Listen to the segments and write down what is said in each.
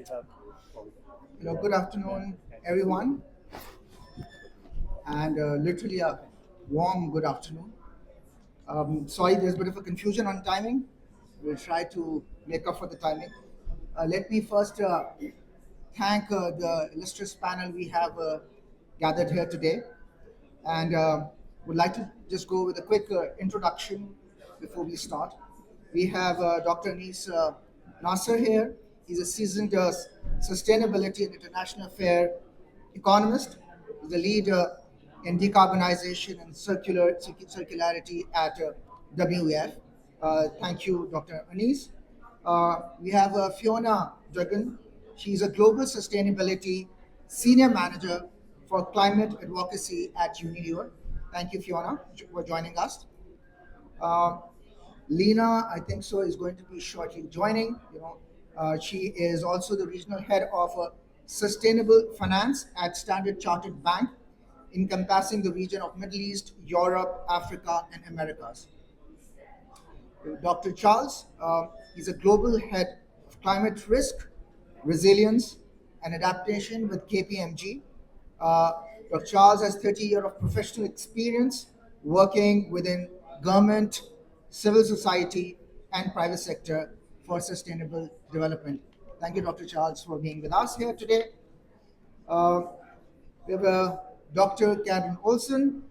Good afternoon, everyone, and literally a warm good afternoon. Sorry, there's a bit of a confusion on timing. We'll try to make up for the timing. Let me first thank the illustrious panel we have gathered here today, and would like to just go with a quick introduction before we start. We have Dr. Anis Nasser here. He's a seasoned sustainability and international affair economist. He's a leader in decarbonization and circularity at WEF. Thank you, Dr. Anis. We have Fiona Dragon. She's a global sustainability senior manager for climate advocacy at Unilever. Thank you, Fiona, for joining us. Uh, Lena, I think so, is going to be shortly joining. She is also the regional head of sustainable finance at Standard Chartered Bank, encompassing the region of Middle East, Europe, Africa, and Americas. Dr. Charles, he's a global head of climate risk, resilience, and adaptation with KPMG. Uh, Dr. Charles has 30 years of professional experience working within government, civil society, and private sector for sustainable development. Thank you, Dr. Charles, for being with us here today. Uh, we have Dr. Karen Olson.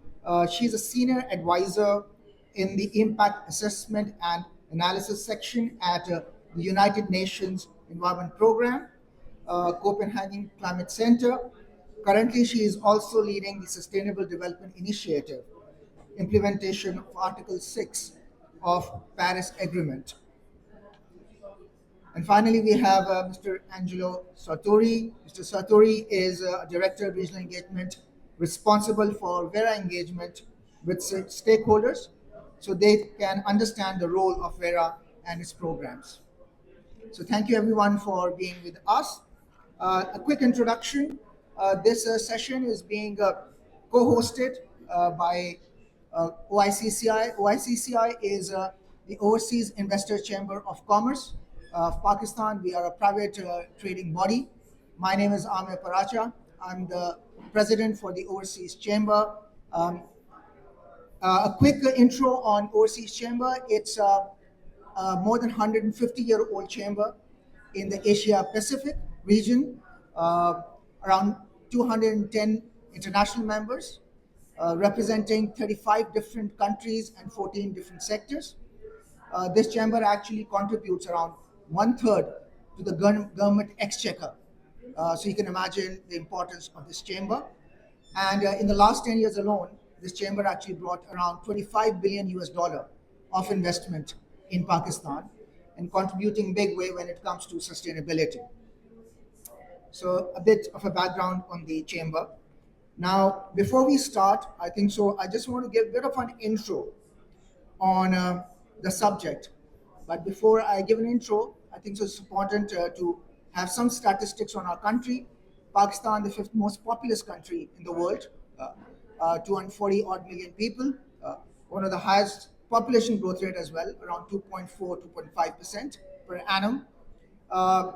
She's a senior advisor in the Impact Assessment and Analysis section at the United Nations Environment Program, Copenhagen Climate Center. Currently, she is also leading the Sustainable Development Initiative, implementation of Article 6 of Paris Agreement. And finally, we have Mr. Angelo Sartori. Mr. Sartori is Director of Regional Engagement, responsible for Vera engagement with stakeholders so they can understand the role of Vera and its programs. So thank you everyone for being with us. A quick introduction. This session is being co-hosted by OICCI. OICCI is the Overseas Investor Chamber of Commerce of Pakistan. We are a private trading body. My name is Amir Paracha. I'm the president for the Overseas Chamber. A quick intro on Overseas Chamber. It's more than 150-year-old chamber in the Asia Pacific region, around 210 international members, representing 35 different countries and 14 different sectors. This chamber actually contributes around 1/3 to the government exchequer. So you can imagine the importance of this chamber. And in the last 10 years alone, this chamber actually brought around 25 billion US dollar of investment in Pakistan and contributing big way when it comes to sustainability. So a bit of a background on the chamber. Now, before we start, I think so, I just want to give a bit of an intro on the subject. But before I give an intro, I think so it's important to have some statistics on our country. Pakistan, the fifth most populous country in the world, 240 odd million people, one of the highest population growth rate as well, around 2.4, 2.5% per annum. Uh,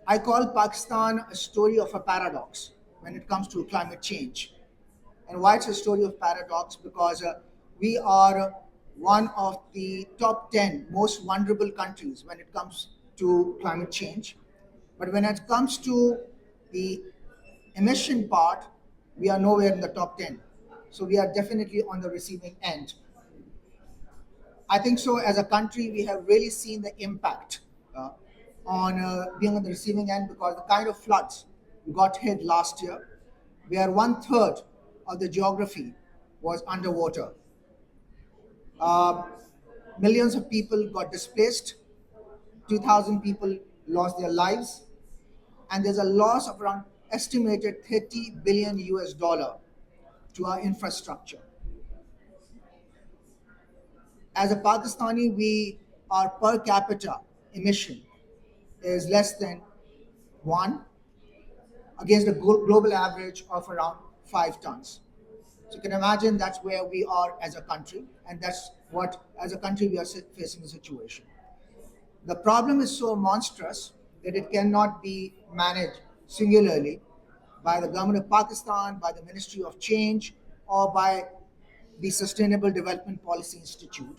I call Pakistan a story of a paradox when it comes to climate change. And why it's a story of paradox? Because we are one of the top 10 most vulnerable countries when it comes to climate change. But when it comes to the emission part, we are nowhere in the top 10. So we are definitely on the receiving end. I think so as a country, we have really seen the impact on being on the receiving end because the kind of floods we got hit last year, where 1/3 of the geography was underwater. Uh, Millions of people got displaced, 2,000 people lost their lives, and there's a loss of around estimated 30 billion US dollar to our infrastructure. As a Pakistani, our per capita emission is less than one against a global average of around 5 tons. So you can imagine that's where we are as a country, and that's what, as a country, we are facing the situation. The problem is so monstrous that it cannot be managed singularly by the government of Pakistan, by the Ministry of Change, or by the Sustainable Development Policy Institute.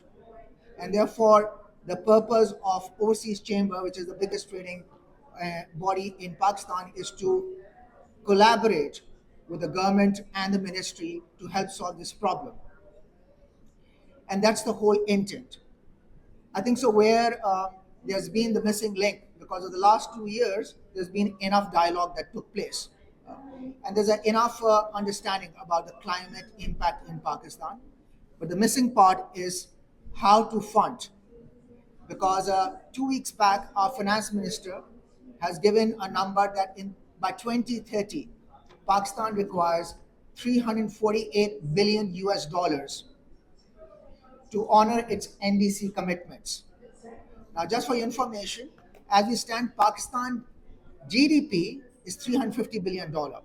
And therefore, the purpose of Overseas Chamber, which is the biggest trading body in Pakistan, is to collaborate with the government and the ministry to help solve this problem. And that's the whole intent. I think so. Where there's been the missing link because of the last 2 years, there's been enough dialogue that took place, and there's enough understanding about the climate impact in Pakistan. But the missing part is how to fund, because 2 weeks back, our finance minister has given a number that in by 2030, Pakistan requires 348 billion US dollars to honor its NDC commitments. Now, just for your information, as we stand, Pakistan GDP is $350 billion. So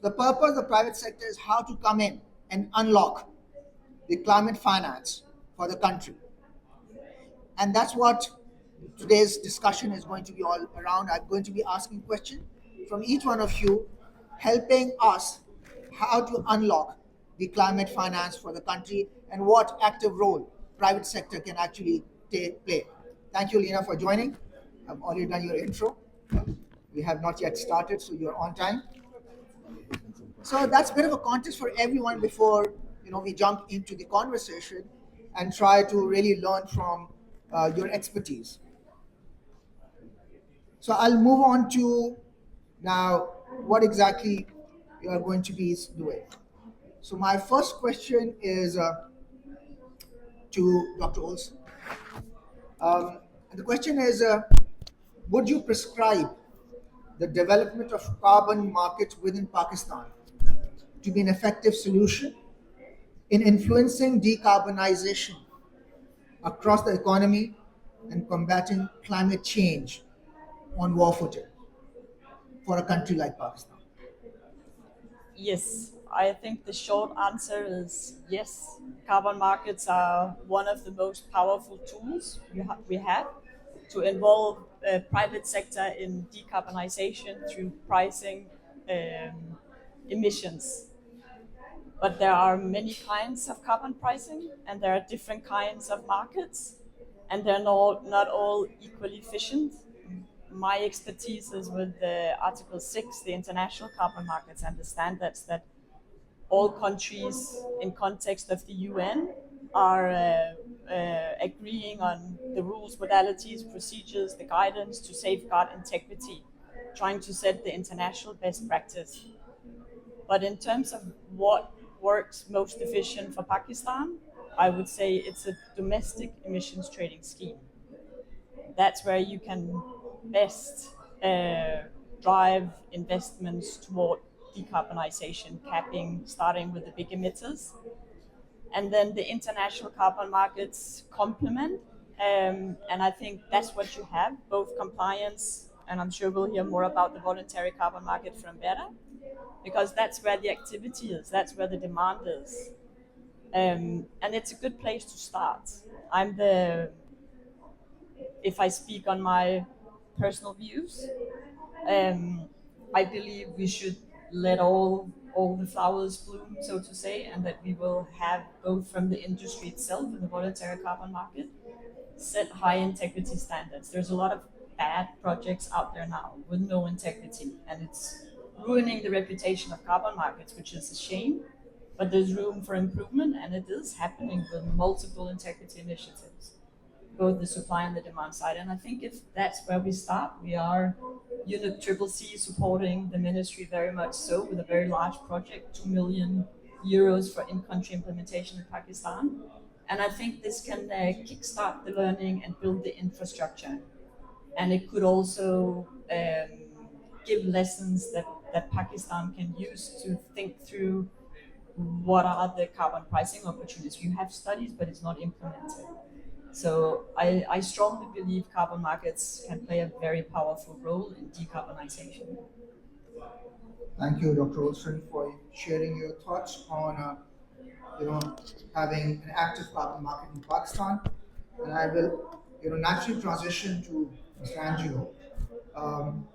the purpose of the private sector is how to come in and unlock the climate finance for the country. And that's what today's discussion is going to be all around. I'm going to be asking questions from each one of you, helping us how to unlock the climate finance for the country and what active role private sector can actually play. Thank you, Lena, for joining. I've already done your intro. We have not yet started, so you're on time. So that's a bit of a context for everyone before we jump into the conversation and try to really learn from your expertise. So I'll move on to now what exactly you are going to be doing. So my first question is to Dr. Olson. And the question is, would you prescribe the development of carbon markets within Pakistan to be an effective solution in influencing decarbonization across the economy and combating climate change on war footing for a country like Pakistan? Yes, I think the short answer is yes. Carbon markets are one of the most powerful tools we have to involve private sector in decarbonization through pricing emissions. But there are many kinds of carbon pricing, and there are different kinds of markets, and they're not all equally efficient. My expertise is with the Article 6, the international carbon markets, and the standards that all countries in context of the UN are agreeing on the rules, modalities, procedures, the guidance to safeguard integrity, trying to set the international best practice. But in terms of what works most efficient for Pakistan, I would say it's a domestic emissions trading scheme. That's where you can best drive investments toward decarbonization, capping, starting with the big emitters. And then the international carbon markets complement. And I think that's what you have, both compliance, and I'm sure we'll hear more about the voluntary carbon market from Vera, because that's where the activity is, that's where the demand is. And it's a good place to start. If I speak on my personal views, um, I believe we should let all the flowers bloom, so to say, and that we will have both from the industry itself and the voluntary carbon market set high integrity standards. There's a lot of bad projects out there now with no integrity, and it's ruining the reputation of carbon markets, which is a shame. But there's room for improvement, and it is happening with multiple integrity initiatives, both the supply and the demand side. And I think if that's where we start, we are Unit Triple C supporting the ministry very much so with a very large project, 2 million euros for in-country implementation in Pakistan. And I think this can kickstart the learning and build the infrastructure. And it could also give lessons that Pakistan can use to think through what are the carbon pricing opportunities. You have studies, but it's not implemented. So I strongly believe carbon markets can play a very powerful role in decarbonization. Thank you, Dr. Olson, for sharing your thoughts on you know having an active carbon market in Pakistan. And I will naturally transition to Mr. Angelo, um,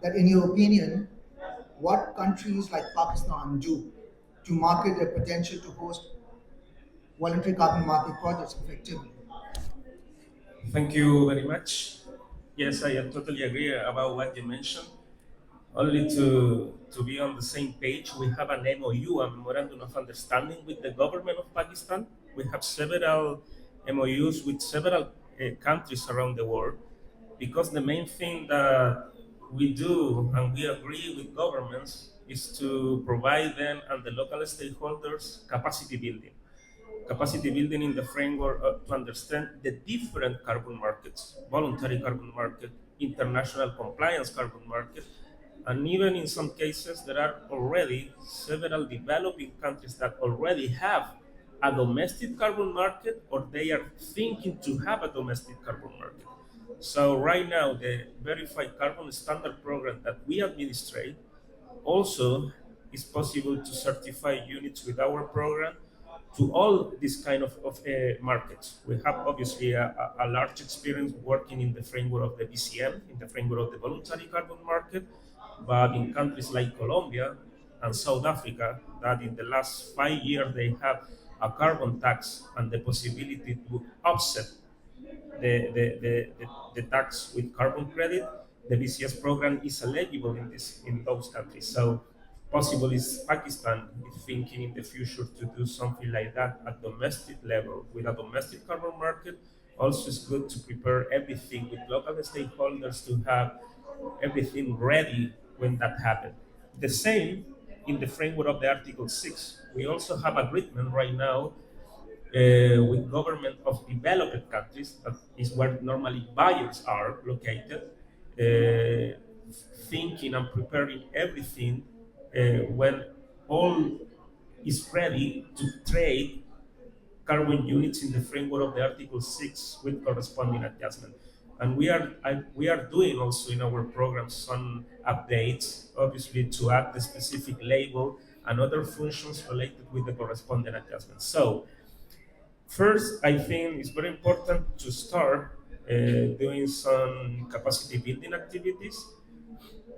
that in your opinion, what countries like Pakistan do to market their potential to host voluntary carbon market projects effectively? Thank you very much. Yes, I totally agree about what you mentioned. Only to be on the same page, we have an MOU, a Memorandum of Understanding with the government of Pakistan. We have several MOUs with several countries around the world because the main thing that we do and we agree with governments is to provide them and the local stakeholders capacity building. Capacity building in the framework to understand the different carbon markets, voluntary carbon market, international compliance carbon market, and even in some cases there are already several developing countries that already have a domestic carbon market or they are thinking to have a domestic carbon market. So right now the verified carbon standard program that we administrate also, it's possible to certify units with our program to all these kind of markets. We have obviously a large experience working in the framework of the BCM, in the framework of the voluntary carbon market, but in countries like Colombia and South Africa, that in the last 5 years they have a carbon tax and the possibility to offset the tax with carbon credit, the BCS program is eligible in those countries. So possible is Pakistan is thinking in the future to do something like that at domestic level with a domestic carbon market. Also, it's good to prepare everything with local stakeholders to have everything ready when that happens. The same in the framework of the Article 6. We also have agreement right now with government of developed countries, that is where normally buyers are located, uh, thinking and preparing everything when all is ready to trade carbon units in the framework of the Article 6 with corresponding adjustment. And we are doing also in our program some updates, obviously to add the specific label and other functions related with the corresponding adjustment. So first, I think it's very important to start doing some capacity building activities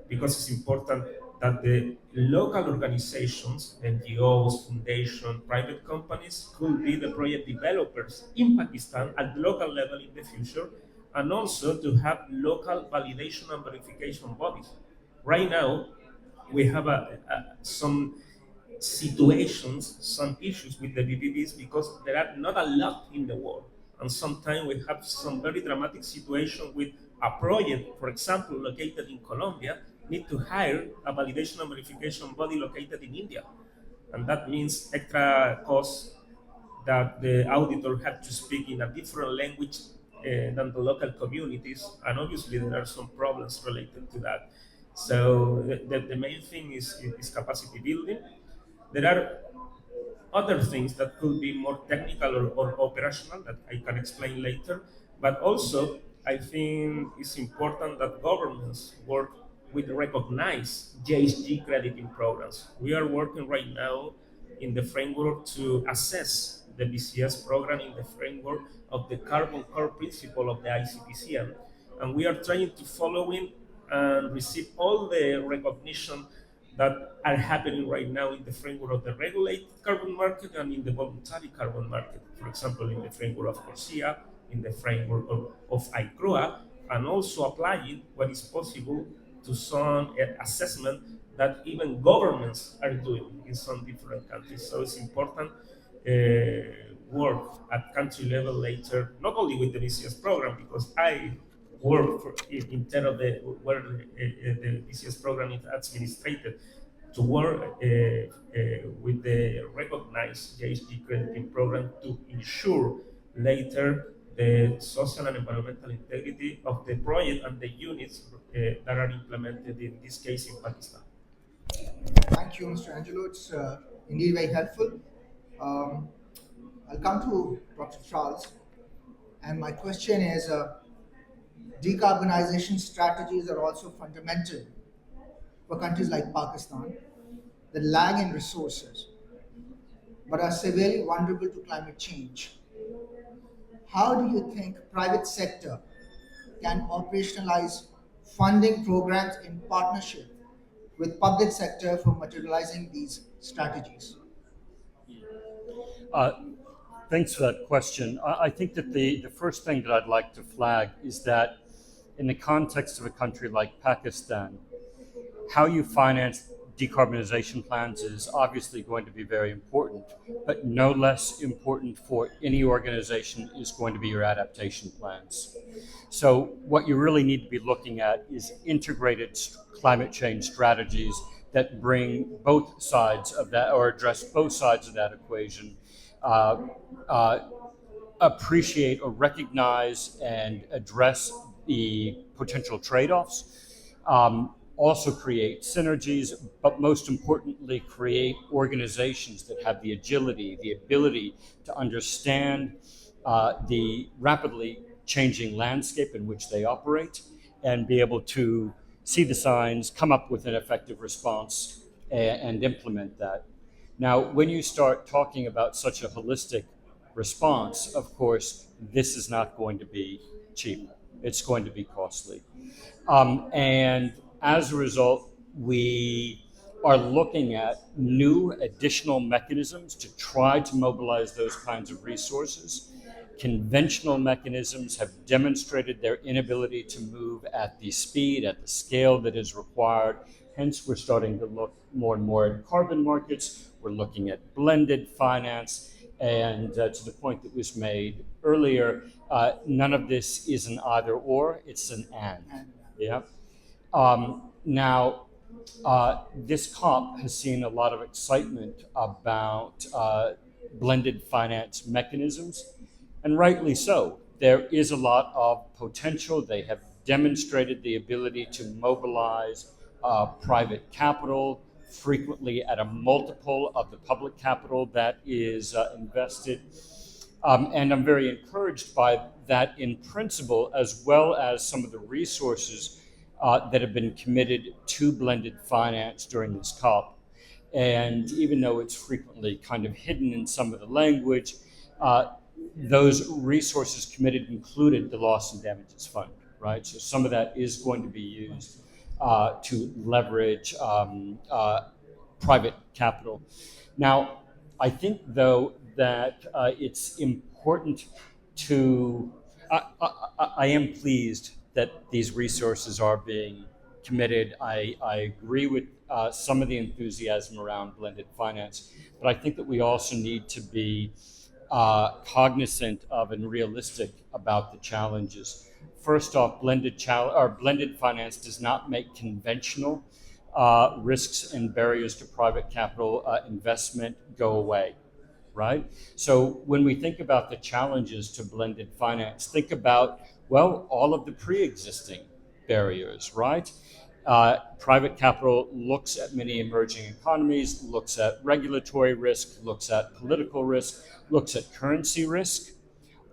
because it's important that the local organizations, NGOs, foundations, private companies could be the project developers in Pakistan at the local level in the future, and also to have local validation and verification bodies. Right now, we have some situations, some issues with the BBBs because there are not a lot in the world. And sometimes we have some very dramatic situation with a project, for example, located in Colombia, need to hire a validation and verification body located in India. And that means extra costs that the auditor had to speak in a different language than the local communities. And obviously there are some problems related to that. So the main thing is capacity building. There are other things that could be more technical or operational that I can explain later. But also, I think it's important that governments work with recognized JHG crediting programs. We are working right now in the framework to assess the BCS program in the framework of the carbon core principle of the ICPCM. And we are trying to follow in and receive all the recognition that are happening right now in the framework of the regulated carbon market and in the voluntary carbon market. For example, in the framework of CORSIA, in the framework of ICROA, and also applying what is possible to some assessment that even governments are doing in some different countries. So it's important work at country level later, not only with the BCS program, because I work in terms of where the BCS program is administrated, to work with the recognized JHG crediting program to ensure later the social and environmental integrity of the project and the units that are implemented in this case in Pakistan. Thank you, Mr. Angelo. It's indeed very helpful. Um, I'll come to Dr. Charles, and my question is decarbonization strategies are also fundamental for countries like Pakistan that lag in resources but are severely vulnerable to climate change. How do you think private sector can operationalize funding programs in partnership with public sector for materializing these strategies? Uh, Thanks for that question. I think that the first thing that I'd like to flag is that in the context of a country like Pakistan, how you finance decarbonization plans is obviously going to be very important, but no less important for any organization is going to be your adaptation plans. So, what you really need to be looking at is integrated climate change strategies that bring both sides of that or address both sides of that equation. Uh, uh, Appreciate or recognize and address the potential trade offs, also create synergies, but most importantly, create organizations that have the agility, the ability to understand the rapidly changing landscape in which they operate and be able to see the signs, come up with an effective response, and implement that. Now, when you start talking about such a holistic response, of course, this is not going to be cheap. It's going to be costly. And as a result, we are looking at new additional mechanisms to try to mobilize those kinds of resources. Conventional mechanisms have demonstrated their inability to move at the speed, at the scale that is required. Hence, we're starting to look more and more at carbon markets. We're looking at blended finance. And to the point that was made earlier, none of this is an either or, it's an and. Yeah. Now, this COP has seen a lot of excitement about blended finance mechanisms, and rightly so. There is a lot of potential. They have demonstrated the ability to mobilize private capital, frequently at a multiple of the public capital that is invested. And I'm very encouraged by that in principle, as well as some of the resources that have been committed to blended finance during this COP. And even though it's frequently kind of hidden in some of the language, those resources committed included the Loss and Damages Fund, right? So some of that is going to be used to leverage private capital. Now, I think, though, that it's important to. I am pleased that these resources are being committed. I agree with some of the enthusiasm around blended finance, but I think that we also need to be cognizant of and realistic about the challenges. First off, blended finance does not make conventional risks and barriers to private capital investment go away, right? So when we think about the challenges to blended finance, think about, well, all of the pre-existing barriers, right? Private capital looks at many emerging economies, looks at regulatory risk, looks at political risk, looks at currency risk.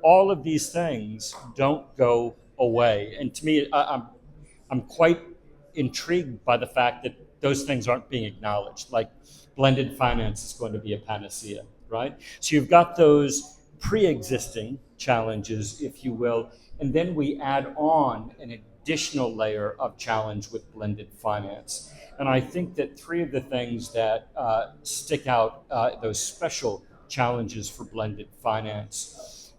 All of these things don't go away. And to me, I'm quite intrigued by the fact that those things aren't being acknowledged. Like blended finance is going to be a panacea, right? So you've got those pre-existing challenges, if you will, and then we add on an additional layer of challenge with blended finance. And I think that three of the things that stick out, those special challenges for blended finance,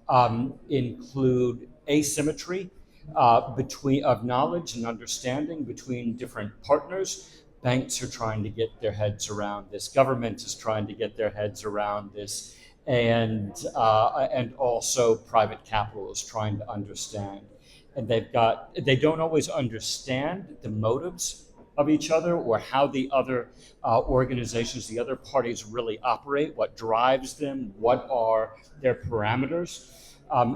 include asymmetry between of knowledge and understanding between different partners. Banks are trying to get their heads around this. Government is trying to get their heads around this, and also private capital is trying to understand. And they don't always understand the motives of each other or how the other organizations, the other parties really operate, what drives them, what are their parameters.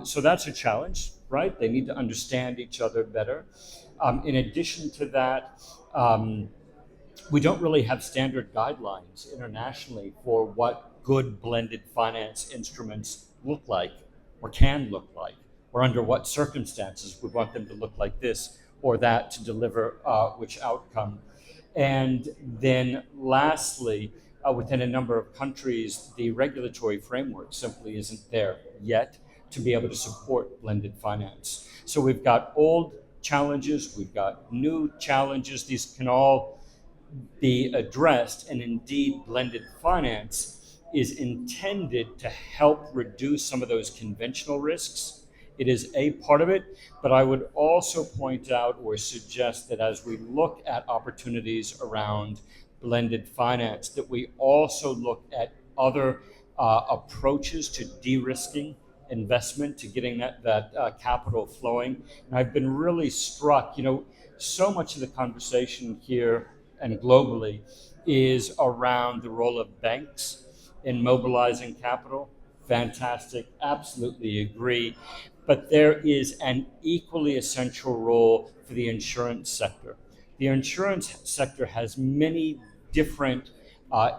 So that's a challenge, right? They need to understand each other better. In addition to that, we don't really have standard guidelines internationally for what good blended finance instruments look like or can look like, or under what circumstances we want them to look like this or that to deliver which outcome. And then lastly, within a number of countries, the regulatory framework simply isn't there yet to be able to support blended finance. So we've got old challenges, we've got new challenges. These can all be addressed, and indeed, blended finance is intended to help reduce some of those conventional risks. It is a part of it, but I would also point out or suggest that as we look at opportunities around blended finance, that we also look at other approaches to de-risking investment, to getting that capital flowing. And I've been really struck, so much of the conversation here and globally is around the role of banks in mobilizing capital. Fantastic, absolutely agree. But there is an equally essential role for the insurance sector. The insurance sector has many different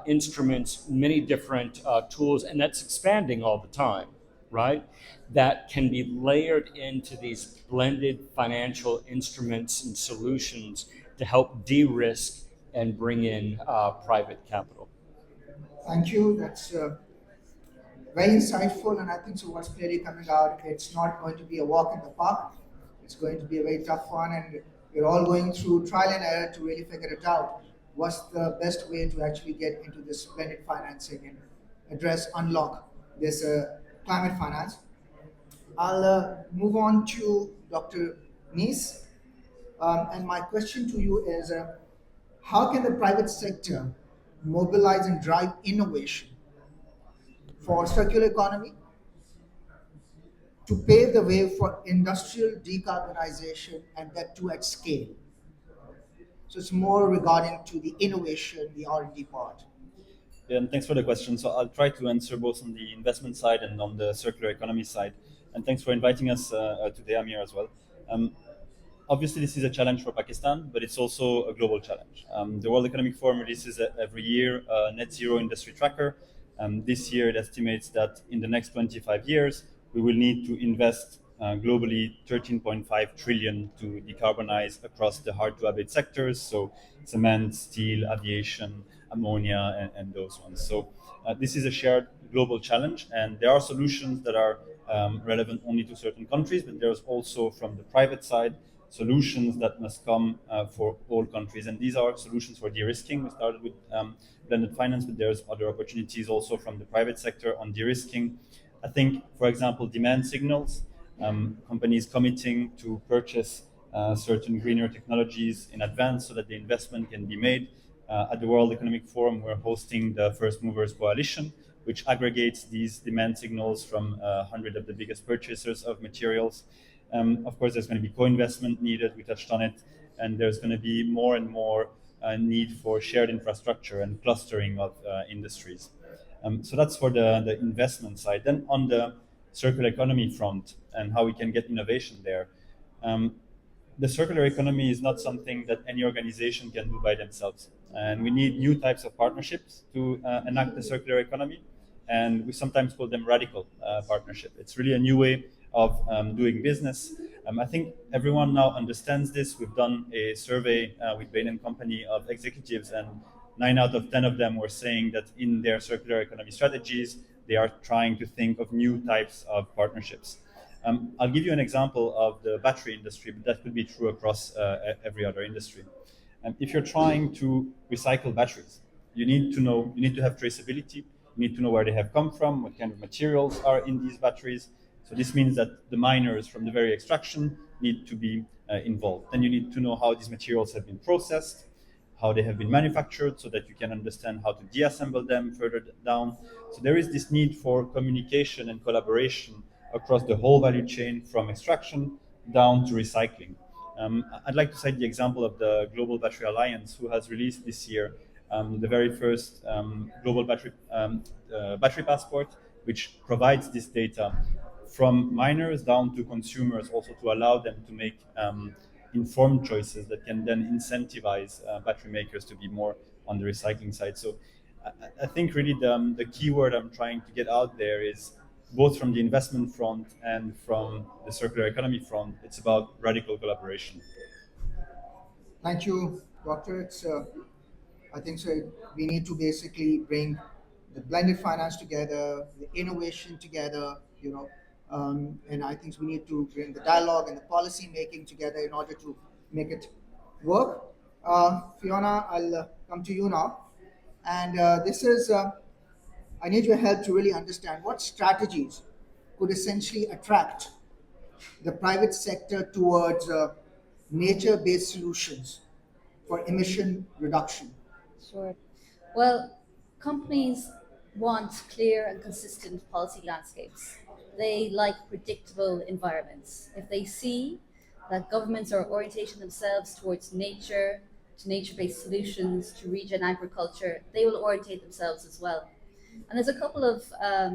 instruments, many different tools, and that's expanding all the time, right? That can be layered into these blended financial instruments and solutions to help de risk and bring in private capital. Thank you. That's very insightful, and I think so. What's clearly coming out, it's not going to be a walk in the park. It's going to be a very tough one, and we're all going through trial and error to really figure it out. What's the best way to actually get into this blended financing and unlock this climate finance? I'll move on to Dr. Nice, and my question to you is: how can the private sector mobilize and drive innovation for circular economy to pave the way for industrial decarbonization, and that too at scale? So it's more regarding to the innovation, the R&D part. Yeah, and thanks for the question. So I'll try to answer both on the investment side and on the circular economy side. And thanks for inviting us today, Amir, as well. Um, Obviously, this is a challenge for Pakistan, but it's also a global challenge. The World Economic Forum releases every year a net zero industry tracker. This year, it estimates that in the next 25 years, we will need to invest globally 13.5 trillion to decarbonize across the hard to abate sectors, so cement, steel, aviation, ammonia, and those ones. So this is a shared global challenge, and there are solutions that are relevant only to certain countries, but there's also from the private side solutions that must come for all countries. And these are solutions for de-risking. We started with blended finance, but there's other opportunities also from the private sector on de-risking. I think, for example, demand signals, companies committing to purchase certain greener technologies in advance so that the investment can be made. At the World Economic Forum, we're hosting the First Movers Coalition, which aggregates these demand signals from 100 of the biggest purchasers of materials. Of course, there's going to be co-investment needed. We touched on it, and there's going to be more and more need for shared infrastructure and clustering of industries. So that's for the investment side. Then on the circular economy front and how we can get innovation there. The circular economy is not something that any organization can do by themselves. And we need new types of partnerships to enact the circular economy. And we sometimes call them radical partnership. It's really a new way of doing business. I think everyone now understands this. We've done a survey with Bain & Company of executives, and 9 out of 10 of them were saying that in their circular economy strategies, they are trying to think of new types of partnerships. I'll give you an example of the battery industry, but that could be true across every other industry. If you're trying to recycle batteries, you need to have traceability. You need to know where they have come from, what kind of materials are in these batteries. So this means that the miners from the very extraction need to be involved. Then you need to know how these materials have been processed, how they have been manufactured, so that you can understand how to deassemble them further down. So there is this need for communication and collaboration across the whole value chain from extraction down to recycling. I'd like to cite the example of the Global Battery Alliance, who has released this year the very first global battery passport, which provides this data from miners down to consumers, also to allow them to make informed choices that can then incentivize battery makers to be more on the recycling side. So I think really the key word I'm trying to get out there is both from the investment front and from the circular economy front, it's about radical collaboration. Thank you, Doctor. I think so. We need to basically bring the blended finance together, the innovation together, And I think we need to bring the dialogue and the policy making together in order to make it work. Fiona, I'll come to you now. And this is, I need your help to really understand what strategies could essentially attract the private sector towards nature based solutions for emission reduction. Sure. Well, companies want clear and consistent policy landscapes. They like predictable environments. If they see that governments are orientating themselves towards nature, to nature based solutions, to regen agriculture, they will orientate themselves as well. And there's a couple of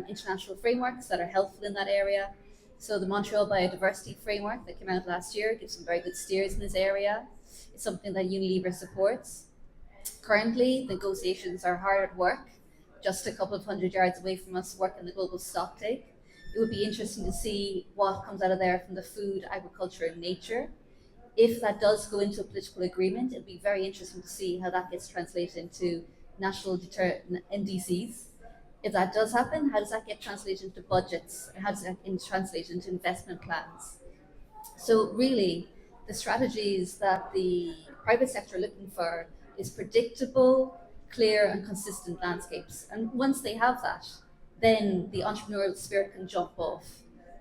international frameworks that are helpful in that area. So the Montreal Biodiversity Framework that came out last year gives some very good steers in this area. It's something that Unilever supports. Currently, negotiations are hard at work, just a couple of hundred yards away from us, working the global stocktake. It would be interesting to see what comes out of there from the food, agriculture, and nature. If that does go into a political agreement, it'll be very interesting to see how that gets translated into national NDCs. If that does happen, how does that get translated into budgets? How does that get translated into investment plans? So really, the strategies that the private sector are looking for is predictable, clear, and consistent landscapes. And once they have that, then the entrepreneurial spirit can jump off.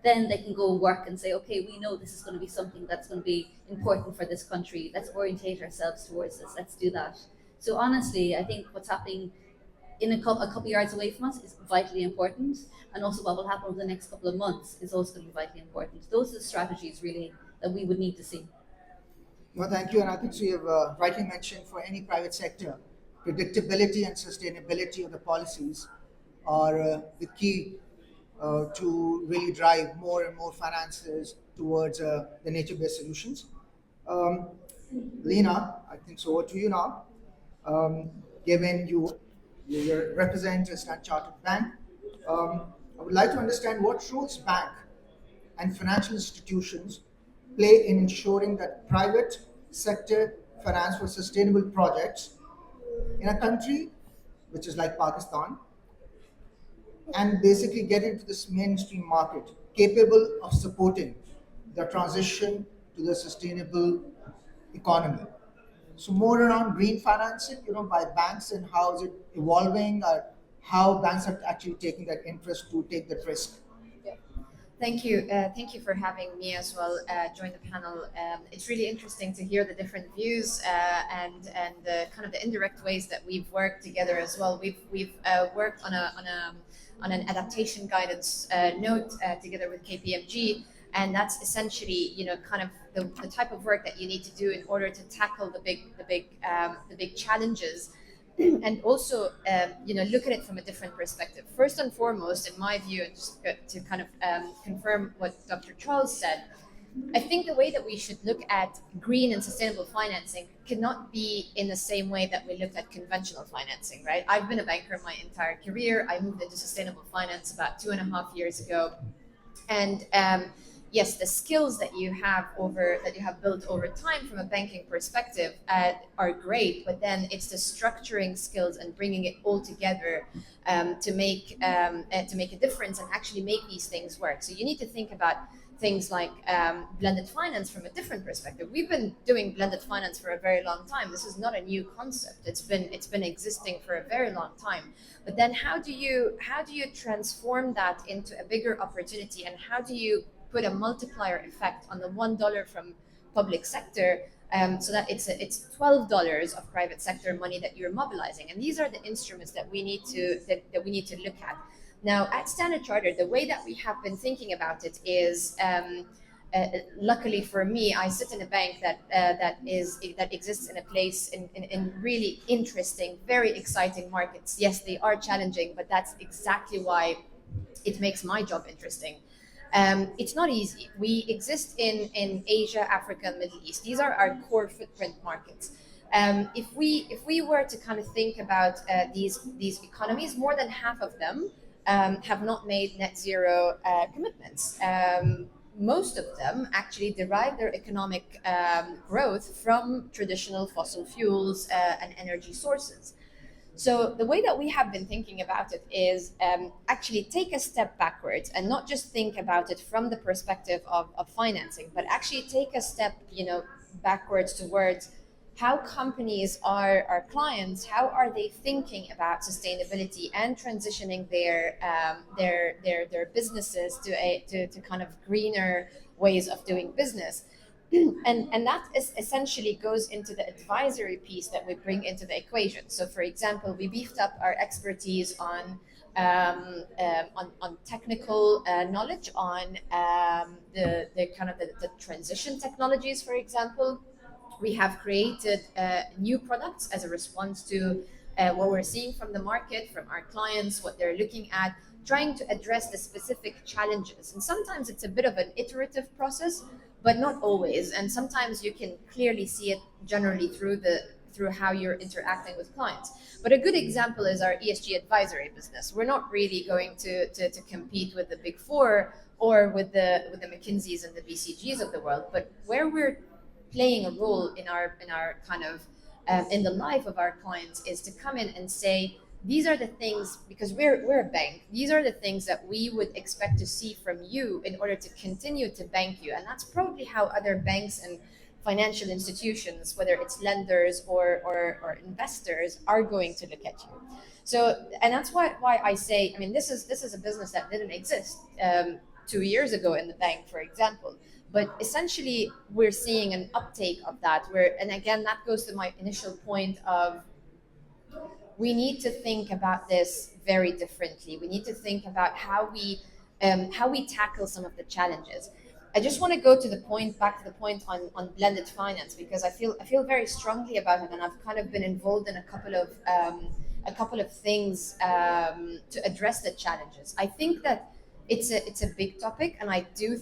Then they can go work and say, okay, we know this is going to be something that's going to be important for this country. Let's orientate ourselves towards this. Let's do that. So honestly, I think what's happening in a couple of yards away from us is vitally important. And also what will happen over the next couple of months is also going to be vitally important. Those are the strategies really that we would need to see. Well, thank you. And I think so you have rightly mentioned for any private sector, predictability and sustainability of the policies are the key to really drive more and more finances towards the nature-based solutions. Um, Lena, I think so. Over to you now. Given you represent a Standard Chartered Bank, I would like to understand what roles bank and financial institutions play in ensuring that private sector finance for sustainable projects in a country which is like Pakistan and basically get into this mainstream market capable of supporting the transition to the sustainable economy. So more around green financing, by banks and how is it evolving, or how banks are actually taking that interest to take that risk. Thank you. Thank you for having me as well join the panel. It's really interesting to hear the different views and the kind of the indirect ways that we've worked together as well. We've worked on an adaptation guidance note together with KPMG, and that's essentially kind of the type of work that you need to do in order to tackle the big challenges. And also, look at it from a different perspective. First and foremost, in my view, and just to kind of confirm what Dr. Charles said, I think the way that we should look at green and sustainable financing cannot be in the same way that we looked at conventional financing, right? I've been a banker my entire career. I moved into sustainable finance about 2.5 years ago. And yes, the skills that you have built over time from a banking perspective are great, but then it's the structuring skills and bringing it all together to make a difference and actually make these things work. So you need to think about things like blended finance from a different perspective. We've been doing blended finance for a very long time. This is not a new concept. It's been existing for a very long time. But then how do you transform that into a bigger opportunity, and how do you put a multiplier effect on the $1 from public sector, so that it's $12 of private sector money that you're mobilizing? And these are the instruments that we need to look at. Now, at Standard Chartered, the way that we have been thinking about it is, luckily for me, I sit in a bank that exists in a place in really interesting, very exciting markets. Yes, they are challenging, but that's exactly why it makes my job interesting. It's not easy. We exist in Asia, Africa, and Middle East. These are our core footprint markets. If we were to kind of think about these economies, more than half of them have not made net zero commitments. Most of them actually derive their economic growth from traditional fossil fuels and energy sources. So the way that we have been thinking about it is actually take a step backwards and not just think about it from the perspective of financing, but actually take a step, backwards towards how companies are our clients, how are they thinking about sustainability and transitioning their businesses to kind of greener ways of doing business. And that is essentially goes into the advisory piece that we bring into the equation. So, for example, we beefed up our expertise on technical knowledge on the kind of the transition technologies, for example. We have created new products as a response to what we're seeing from the market, from our clients, what they're looking at, trying to address the specific challenges. And sometimes it's a bit of an iterative process, but not always. And sometimes you can clearly see it generally through how you're interacting with clients. But a good example is our ESG advisory business. We're not really going to compete with the big four or with the McKinseys and the BCGs of the world, but where we're playing a role in our kind of in the life of our clients is to come in and say, these are the things, because we're a bank, these are the things that we would expect to see from you in order to continue to bank you. And that's probably how other banks and financial institutions, whether it's lenders or investors, are going to look at you. So, and that's why I say, I mean, this is a business that didn't exist 2 years ago in the bank, for example. But essentially, we're seeing an uptake of that. And again, that goes to my initial point of we need to think about this very differently. We need to think about how we tackle some of the challenges. I just want to go to the point, back to the point on blended finance, because I feel very strongly about it, and I've kind of been involved in a couple of things to address the challenges. I think that it's a big topic, and I do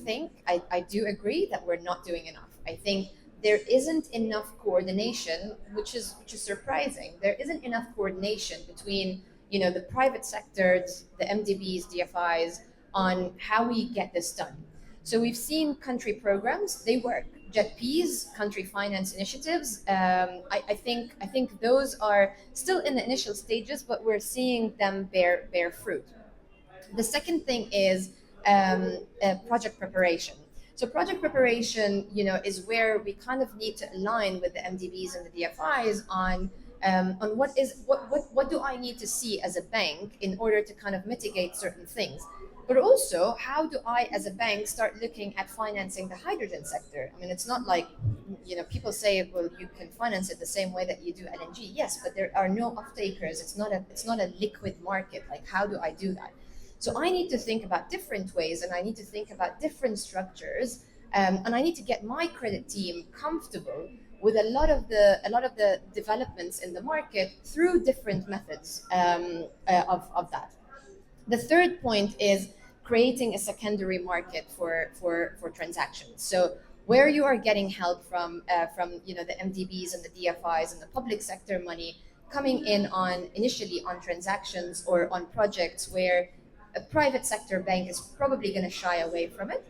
agree that we're not doing enough. I think there isn't enough coordination, which is surprising. There isn't enough coordination between the private sectors, the MDBs, DFIs, on how we get this done. So we've seen country programs; they work. JETPs, country finance initiatives. I think those are still in the initial stages, but we're seeing them bear fruit. The second thing is project preparation. So project preparation, is where we kind of need to align with the MDBs and the DFIs on what do I need to see as a bank in order to kind of mitigate certain things. But also, how do I, as a bank, start looking at financing the hydrogen sector? I mean, it's not like, people say, well, you can finance it the same way that you do LNG. Yes, but there are no off-takers. It's not a liquid market. Like, how do I do that? So I need to think about different ways, and I need to think about different structures, and I need to get my credit team comfortable with a lot of the developments in the market through different methods of that. The third point is creating a secondary market for transactions. So where you are getting help from the MDBs and the DFIs and the public sector money coming in initially on transactions or on projects where a private sector bank is probably going to shy away from it.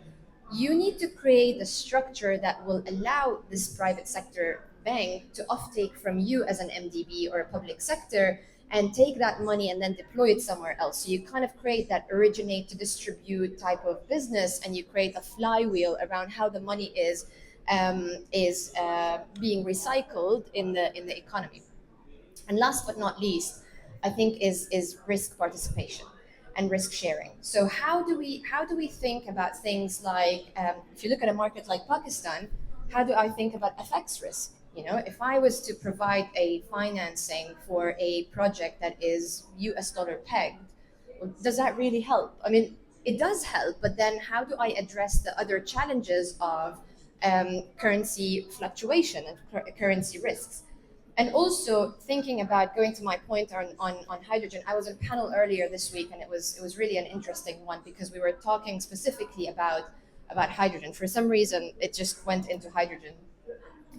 You need to create a structure that will allow this private sector bank to offtake from you as an MDB or a public sector and take that money and then deploy it somewhere else. So you kind of create that originate to distribute type of business, and you create a flywheel around how the money is being recycled in the economy. And last but not least, I think is risk participation and risk sharing. So how do we think about things like if you look at a market like Pakistan, how do I think about FX risk? If I was to provide a financing for a project that is US dollar pegged, does that really help? I mean, it does help, but then how do I address the other challenges of currency fluctuation and currency risks? And also thinking about going to my point on hydrogen. I was on a panel earlier this week, and it was really an interesting one because we were talking specifically about hydrogen. For some reason, it just went into hydrogen.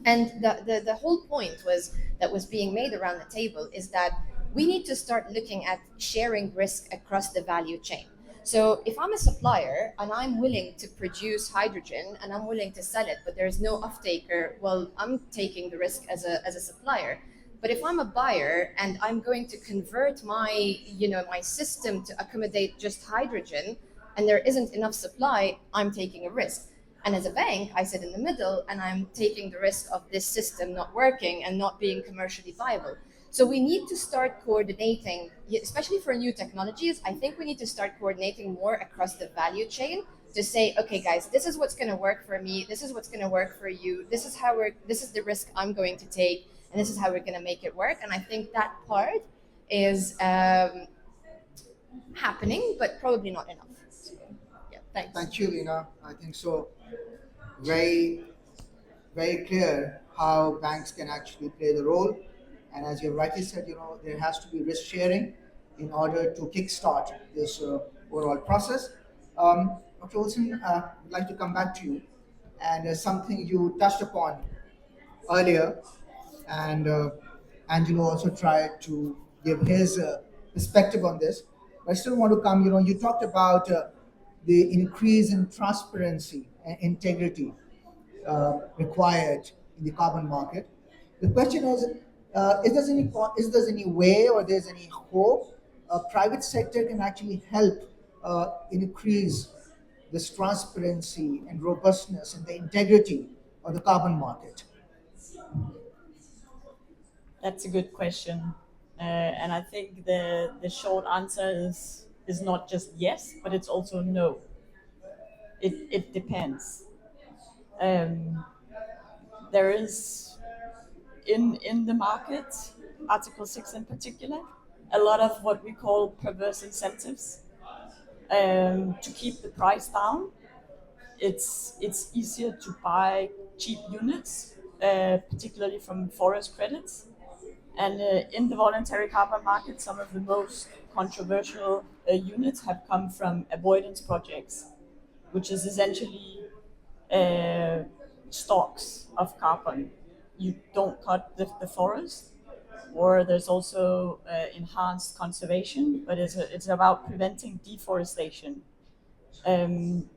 And the whole point was being made around the table is that we need to start looking at sharing risk across the value chain. So if I'm a supplier and I'm willing to produce hydrogen and I'm willing to sell it, but there's no off-taker, well, I'm taking the risk as a supplier. But if I'm a buyer and I'm going to convert my, my system to accommodate just hydrogen, and there isn't enough supply, I'm taking a risk. And as a bank, I sit in the middle and I'm taking the risk of this system not working and not being commercially viable. So we need to start coordinating, especially for new technologies. I think we need to start coordinating more across the value chain to say, okay, guys, this is what's going to work for me. This is what's going to work for you. This is the risk I'm going to take, and this is how we're going to make it work. And I think that part is happening, but probably not enough. So, yeah, thanks. Thank you, Lina. I think so. Very, very clear how banks can actually play the role. And as you rightly said, there has to be risk sharing in order to kickstart this overall process. Dr. Olson, I'd like to come back to you. And something you touched upon earlier, and Angelo also tried to give his perspective on this. But I still want to come, you talked about the increase in transparency and integrity required in the carbon market. The question is there any way or there's any hope private sector can actually help increase this transparency and robustness and the integrity of the carbon market? That's a good question, and I think the short answer is not just yes, but it's also no. It depends. Um, there is in the market, Article 6 in particular, a lot of what we call perverse incentives to keep the price down. It's easier to buy cheap units, particularly from forest credits. And in the voluntary carbon market, some of the most controversial units have come from avoidance projects, which is essentially uh, stocks of carbon. You don't cut the forest, or there's also enhanced conservation, but it's about preventing deforestation. Um,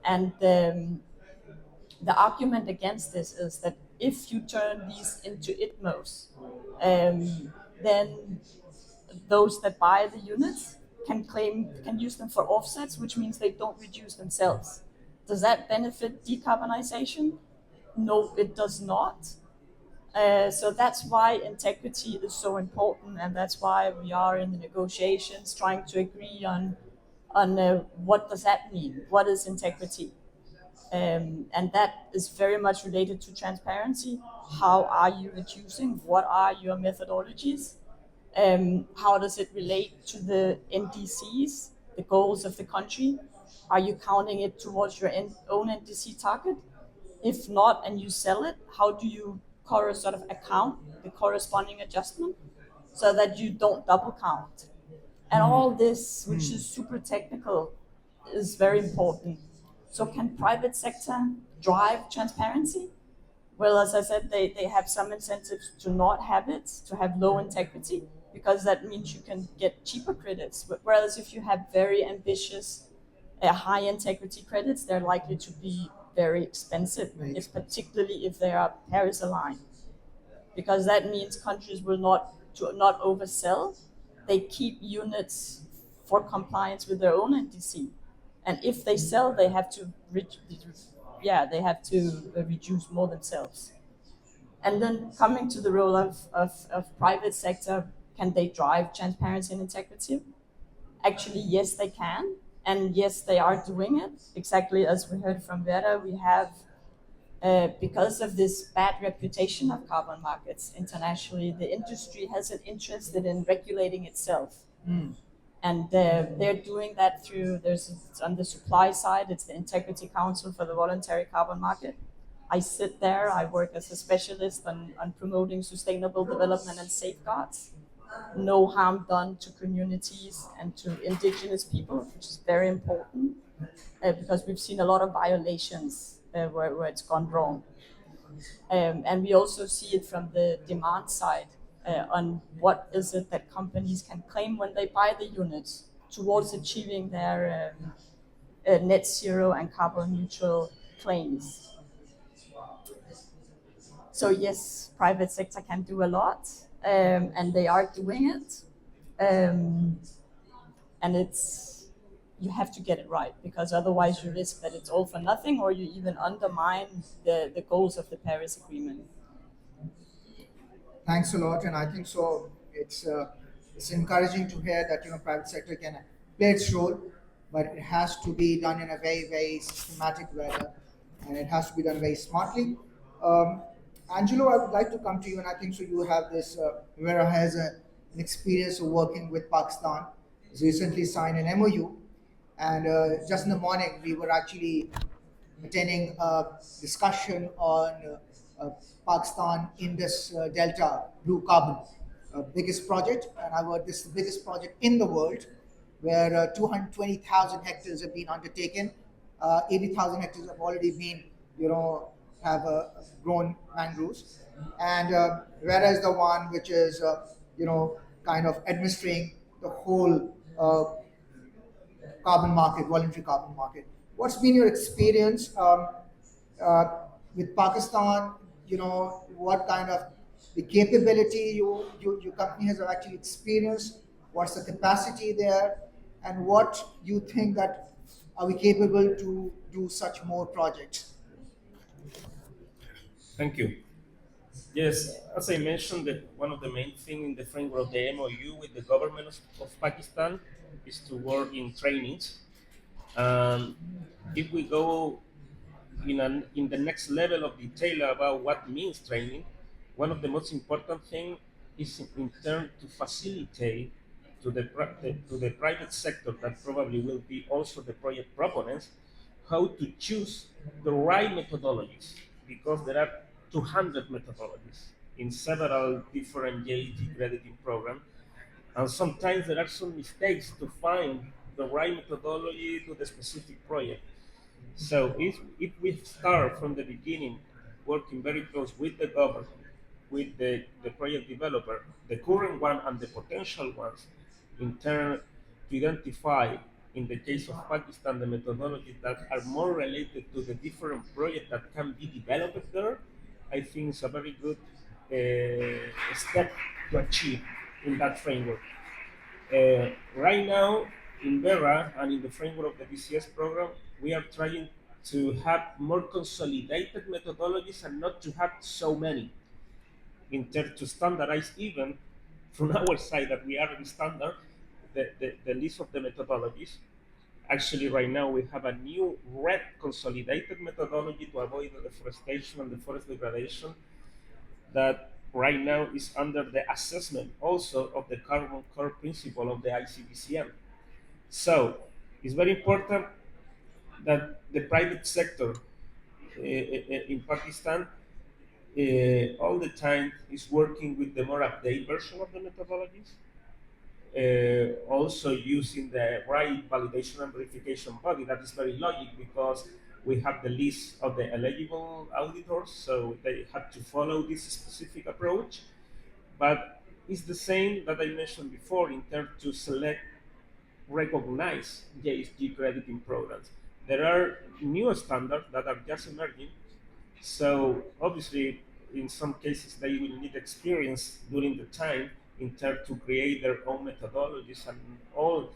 and the argument against this is that if you turn these into ITMOs, then those that buy the units can use them for offsets, which means they don't reduce themselves. Does that benefit decarbonization? No, it does not. So that's why integrity is so important, and that's why we are in the negotiations trying to agree on what does that mean? What is integrity? And that is very much related to transparency. How are you reducing? What are your methodologies? How does it relate to the NDCs, the goals of the country? Are you counting it towards your own NDC target? If not, and you sell it, how do you sort of account the corresponding adjustment so that you don't double count? And all this, which is super technical, is very important. So can private sector drive transparency? Well, as I said, they have some incentives to not have it, to have low integrity, because that means you can get cheaper credits. Whereas if you have very ambitious, high integrity credits, they're likely to be very expensive, if, particularly if they are Paris aligned, because that means countries will not oversell. They keep units for compliance with their own NDC, and if they sell, they have to reduce more themselves. And then coming to the role of private sector, can they drive transparency and integrity? Actually, yes, they can. And yes, they are doing it. Exactly as we heard from Vera, we have, because of this bad reputation of carbon markets internationally, the industry has an interest in regulating itself. And they're doing that through, on the supply side, it's the Integrity Council for the Voluntary Carbon Market. I sit there, I work as a specialist on promoting sustainable development and safeguards. No harm done to communities and to indigenous people, which is very important, because we've seen a lot of violations where it's gone wrong. And we also see it from the demand side on what is it that companies can claim when they buy the units towards achieving their net zero and carbon neutral claims. So yes, private sector can do a lot, and they are doing it. Um, and it's you have to get it right because otherwise you risk that it's all for nothing or you even undermine the goals of the Paris Agreement. Thanks a lot, and I think so. It's encouraging to hear that private sector can play its role, but it has to be done in a very systematic way, and it has to be done very smartly. Um, Angelo, I would like to come to you, and I think so. You have this. Vera has an experience of working with Pakistan. He's recently signed an MOU, and just in the morning we were actually attending a discussion on Pakistan Indus Delta Blue Carbon, biggest project, and I heard this is the biggest project in the world, where 220,000 hectares have been undertaken. 80,000 hectares have already been, have grown mangroves, and whereas the one which is, kind of administering the whole carbon market, voluntary carbon market. What's been your experience uh, with Pakistan? What kind of the capability your company has actually experienced? What's the capacity there, and what you think that are we capable to do such more projects? Thank you. Yes, as I mentioned, that one of the main things in the framework of the MOU with the government of Pakistan is to work in trainings. And if we go in the next level of detail about what means training, one of the most important things is in turn to facilitate to the private sector that probably will be also the project proponents how to choose the right methodologies because there are 200 methodologies in several different JET crediting programs, and sometimes there are some mistakes to find the right methodology to the specific project. So if we start from the beginning working very close with the government, with the project developer, the current one and the potential ones, in turn to identify, in the case of Pakistan, the methodologies that are more related to the different projects that can be developed there, I think it's a very good step to achieve in that framework. Right now, in Vera and in the framework of the BCS program, we are trying to have more consolidated methodologies and not to have so many in terms to standardize even from our side that we are in standard the list of the methodologies. Actually, right now we have a new red consolidated methodology to avoid the deforestation and the forest degradation that right now is under the assessment also of the carbon core principle of the ICBCM. So it's very important that the private sector in Pakistan all the time is working with the more updated version of the methodologies, also using the right validation and verification body. That is very logic because we have the list of the eligible auditors, so they have to follow this specific approach. But it's the same that I mentioned before in terms to select recognize JSG crediting programs. There are new standards that are just emerging, so obviously, in some cases, they will need experience during the time in terms to create their own methodologies and all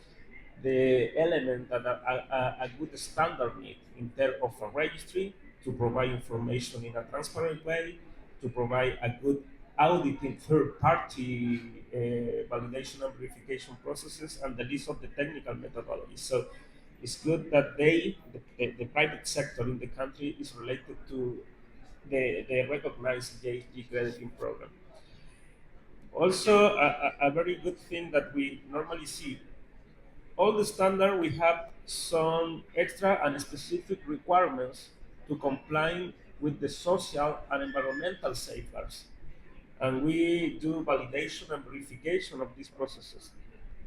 the elements that a good standard need in terms of a registry to provide information in a transparent way, to provide a good auditing third-party validation and verification processes, and the list of the technical methodologies. So it's good that the private sector in the country is related to the recognized JHG crediting program. Also, a very good thing that we normally see, all the standard we have some extra and specific requirements to comply with the social and environmental safeguards. And we do validation and verification of these processes.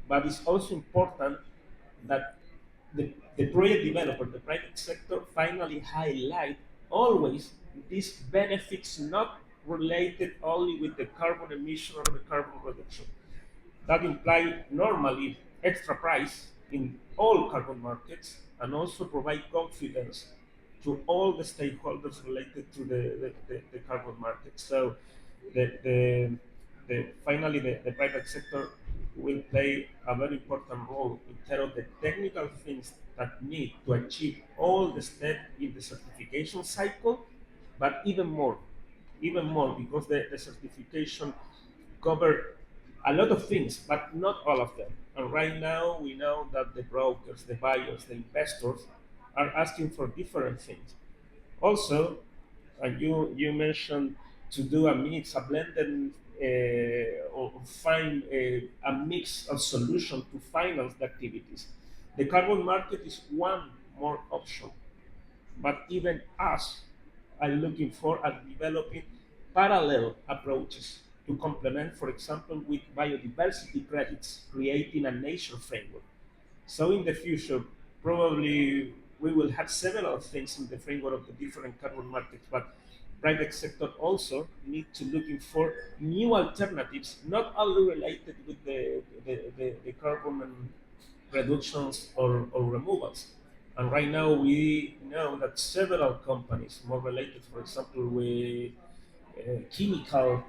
But it's also important that the project developer, the private sector, finally highlight always these benefits not related only with the carbon emission or the carbon reduction. That imply normally extra price in all carbon markets and also provide confidence to all the stakeholders related to the carbon market. So finally the private sector will play a very important role in terms of the technical things that need to achieve all the steps in the certification cycle, but even more because the certification cover a lot of things, but not all of them. And right now we know that the brokers, the buyers, the investors are asking for different things. Also, you mentioned to do a mix, a blended, or find a mix of solution to finance the activities. The carbon market is one more option, but even us are looking for and developing parallel approaches to complement, for example, with biodiversity credits, creating a nature framework. So in the future, probably we will have several things in the framework of the different carbon markets, but private sector also need to looking for new alternatives, not only related with the carbon reductions or removals. And right now we know that several companies more related, for example, with chemical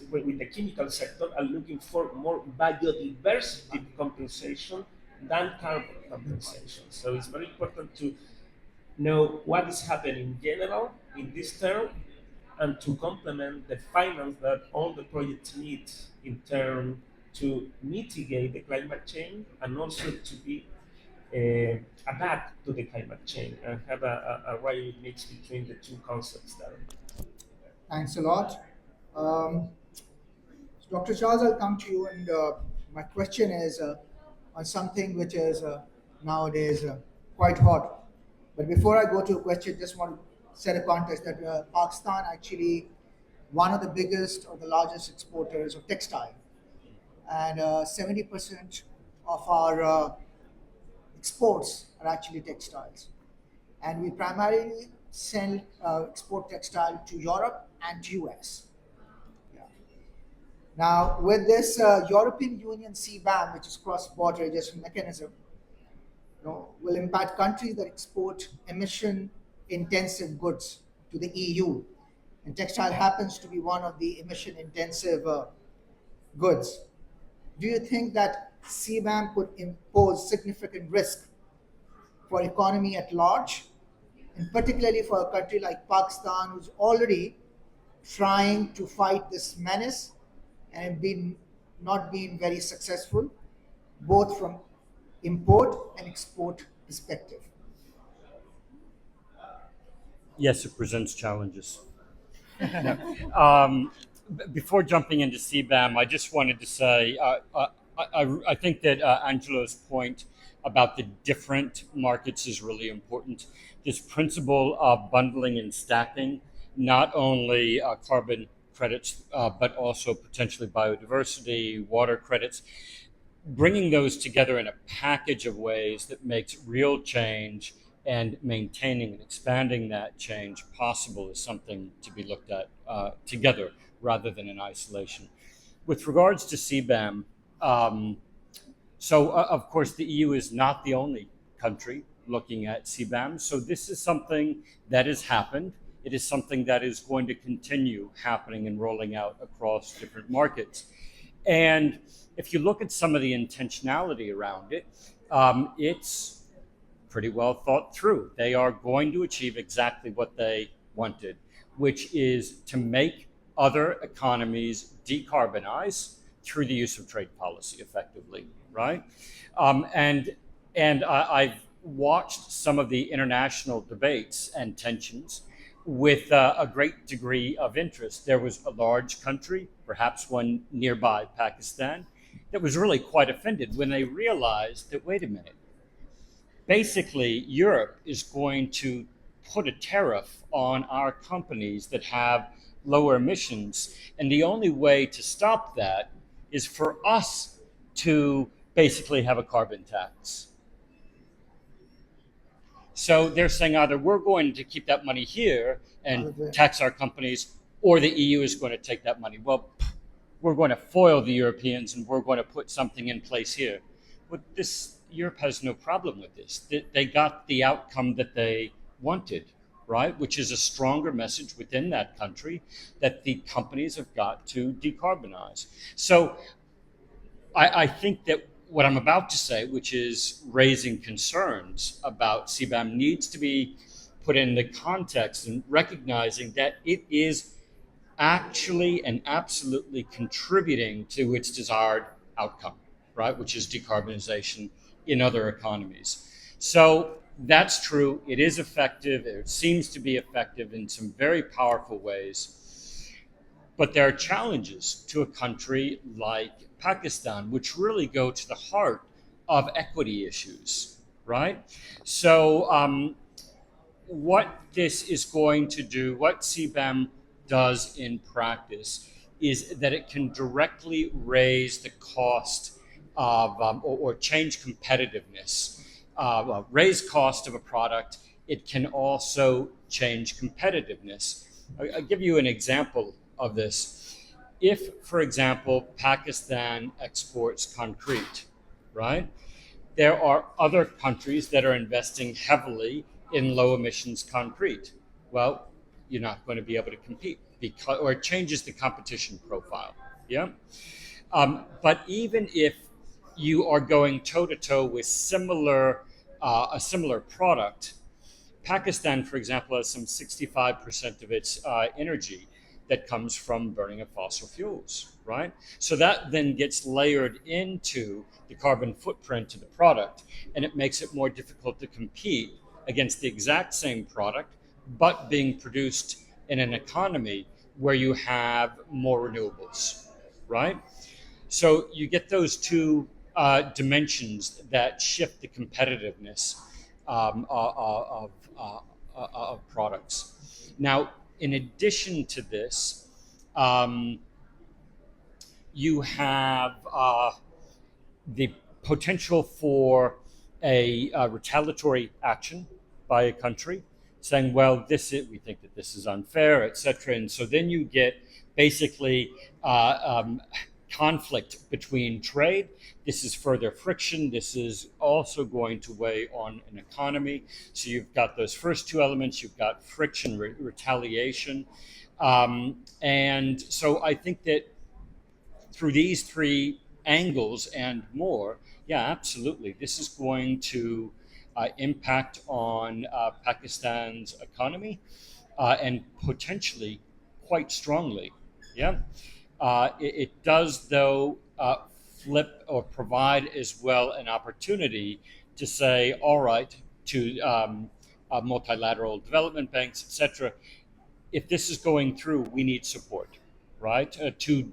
with the chemical sector are looking for more biodiversity compensation than carbon compensation. So it's very important to know what is happening in general in this term and to complement the finance that all the projects need in terms to mitigate the climate change and also to be adapt to the climate change and have a right mix between the two concepts there. Thanks a lot. Um, Dr. Charles, I'll come to you, and my question is on something which is nowadays quite hot. But before I go to a question, just want to set a context that Pakistan actually one of the biggest or the largest exporters of textile, and 70% of our exports are actually textiles, and we primarily sell export textile to Europe and to US. Yeah. Now, with this European Union CBAM, which is cross-border adjustment mechanism, will impact countries that export emission-intensive goods to the EU, and textile happens to be one of the emission-intensive goods. Do you think that CBAM could impose significant risk for economy at large, and particularly for a country like Pakistan, who's already trying to fight this menace and been not been very successful, both from import and export perspective? Yes, it presents challenges. Um, Before jumping into CBAM, I just wanted to say I think that Angelo's point about the different markets is really important. This principle of bundling and stacking, not only carbon credits, but also potentially biodiversity, water credits, bringing those together in a package of ways that makes real change and maintaining and expanding that change possible is something to be looked at together rather than in isolation. With regards to CBAM, of course the EU is not the only country looking at CBAM. So this is something that has happened. It is something that is going to continue happening and rolling out across different markets. And if you look at some of the intentionality around it, it's pretty well thought through. They are going to achieve exactly what they wanted, which is to make other economies decarbonize through the use of trade policy effectively, right? I've watched some of the international debates and tensions with a great degree of interest. There was a large country, perhaps one nearby, Pakistan, that was really quite offended when they realized that, wait a minute, basically Europe is going to put a tariff on our companies that have lower emissions. And the only way to stop that is for us to basically have a carbon tax. So they're saying either we're going to keep that money here and tax our companies, or the EU is going to take that money. Well, we're going to foil the Europeans and we're going to put something in place here. But Europe has no problem with this. They got the outcome that they wanted, right? Which is a stronger message within that country that the companies have got to decarbonize. So I think that what I'm about to say, which is raising concerns about CBAM, needs to be put in the context and recognizing that it is actually and absolutely contributing to its desired outcome, right, which is decarbonization in other economies. So that's true. It is effective. It seems to be effective in some very powerful ways. But there are challenges to a country like Pakistan, which really go to the heart of equity issues, right? So, what this is going to do, what CBAM does in practice, is that it can directly raise the cost of or change competitiveness, raise cost of a product. It can also change competitiveness. I'll give you an example of this. If, for example, Pakistan exports concrete, right? There are other countries that are investing heavily in low emissions concrete. Well, you're not going to be able to compete because, or it changes the competition profile. Yeah. But even if you are going toe to toe with a similar product, Pakistan, for example, has some 65% of its energy that comes from burning of fossil fuels, right? So that then gets layered into the carbon footprint of the product, and it makes it more difficult to compete against the exact same product, but being produced in an economy where you have more renewables, right? So you get those two dimensions that shift the competitiveness of products. Now, in addition to this, you have the potential for a retaliatory action by a country saying, well, we think that this is unfair, etc. And so then you get basically conflict between trade. This is further friction. This is also going to weigh on an economy. So you've got those first two elements. You've got friction, retaliation. And so I think that through these three angles and more, yeah, absolutely, this is going to impact on Pakistan's economy and potentially quite strongly. Yeah. It does, though, flip or provide as well an opportunity to say, all right, to multilateral development banks, etc. If this is going through, we need support, right? To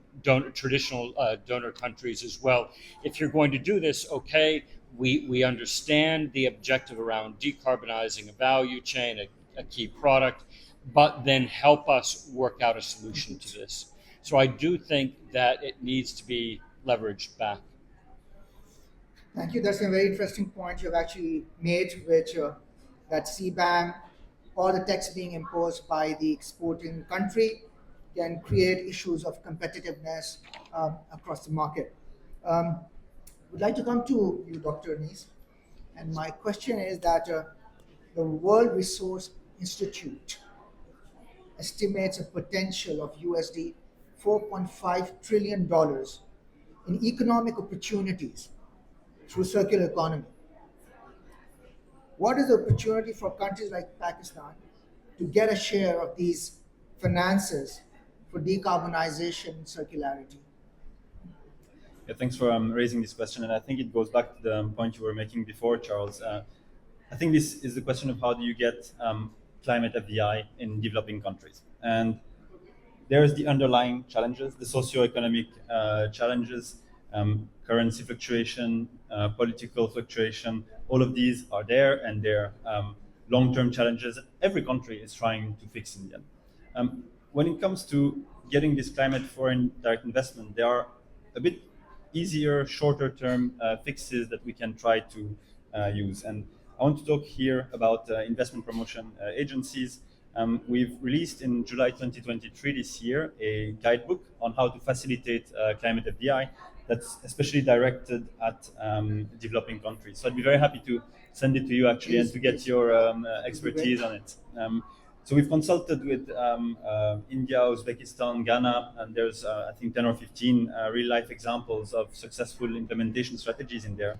traditional donor countries as well. If you're going to do this, okay, we understand the objective around decarbonizing a value chain, a key product, but then help us work out a solution to this. So I do think that it needs to be leveraged back. Thank you. That's a very interesting point you've actually made, which that CBAM or the tax being imposed by the exporting country can create issues of competitiveness across the market. Would like to come to you, Dr. Anis, and my question is that the World Resource Institute estimates a potential of USD $4.5 trillion in economic opportunities through circular economy. What is the opportunity for countries like Pakistan to get a share of these finances for decarbonization and circularity? Yeah, thanks for raising this question, and I think it goes back to the point you were making before, Charles. I think this is the question of how do you get climate FDI in developing countries, and there's the underlying challenges, the socio-economic challenges, currency fluctuation, political fluctuation. All of these are there, and they're long-term challenges every country is trying to fix in the end. When it comes to getting this climate foreign direct investment, there are a bit easier, shorter-term fixes that we can try to use. And I want to talk here about investment promotion agencies. We've released in July 2023 this year a guidebook on how to facilitate climate FDI. that's especially directed at developing countries. So I'd be very happy to send it to you actually and to get your expertise on it. So we've consulted with India, Uzbekistan, Ghana, and there's I think 10 or 15 real life examples of successful implementation strategies in there.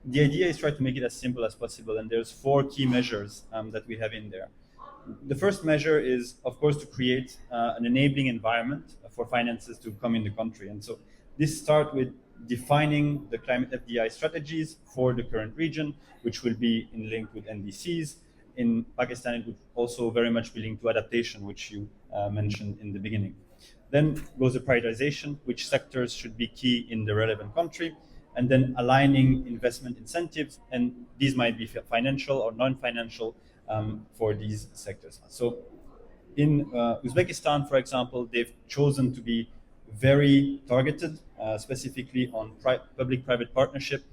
The idea is try to make it as simple as possible, and there's 4 key measures that we have in there. The first measure is, of course, to create an enabling environment for finances to come in the country. And so this starts with defining the climate FDI strategies for the current region, which will be in link with NDCs. In Pakistan, it would also very much be linked to adaptation, which you mentioned in the beginning. Then goes the prioritization, which sectors should be key in the relevant country, and then aligning investment incentives, and these might be financial or non-financial for these sectors. So in Uzbekistan, for example, they've chosen to be very targeted, specifically on public-private partnership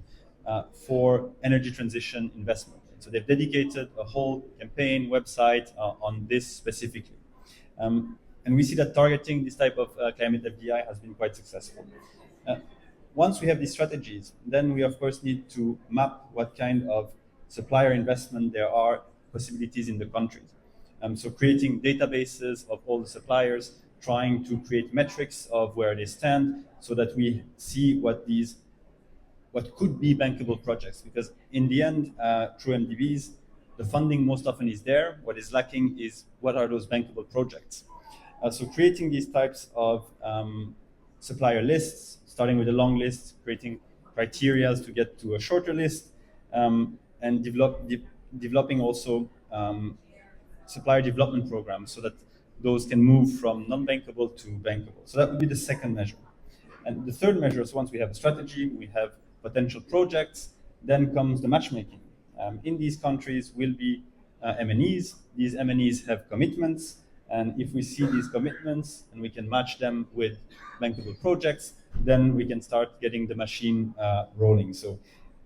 for energy transition investment. So they've dedicated a whole campaign website on this specifically. And we see that targeting this type of climate FDI has been quite successful. Once we have these strategies, then we of course need to map what kind of supplier investment there are possibilities in the countries. So creating databases of all the suppliers, trying to create metrics of where they stand so that we see what could be bankable projects. Because in the end, through MDBs, the funding most often is there. What is lacking is what are those bankable projects. So creating these types of supplier lists, starting with a long list, creating criteria to get to a shorter list, and developing also supplier development programs so that those can move from non-bankable to bankable. So that would be the second measure. And the third measure is once we have a strategy, we have potential projects, then comes the matchmaking. In these countries will be MNEs. These MNEs have commitments, and if we see these commitments and we can match them with bankable projects, then we can start getting the machine rolling. So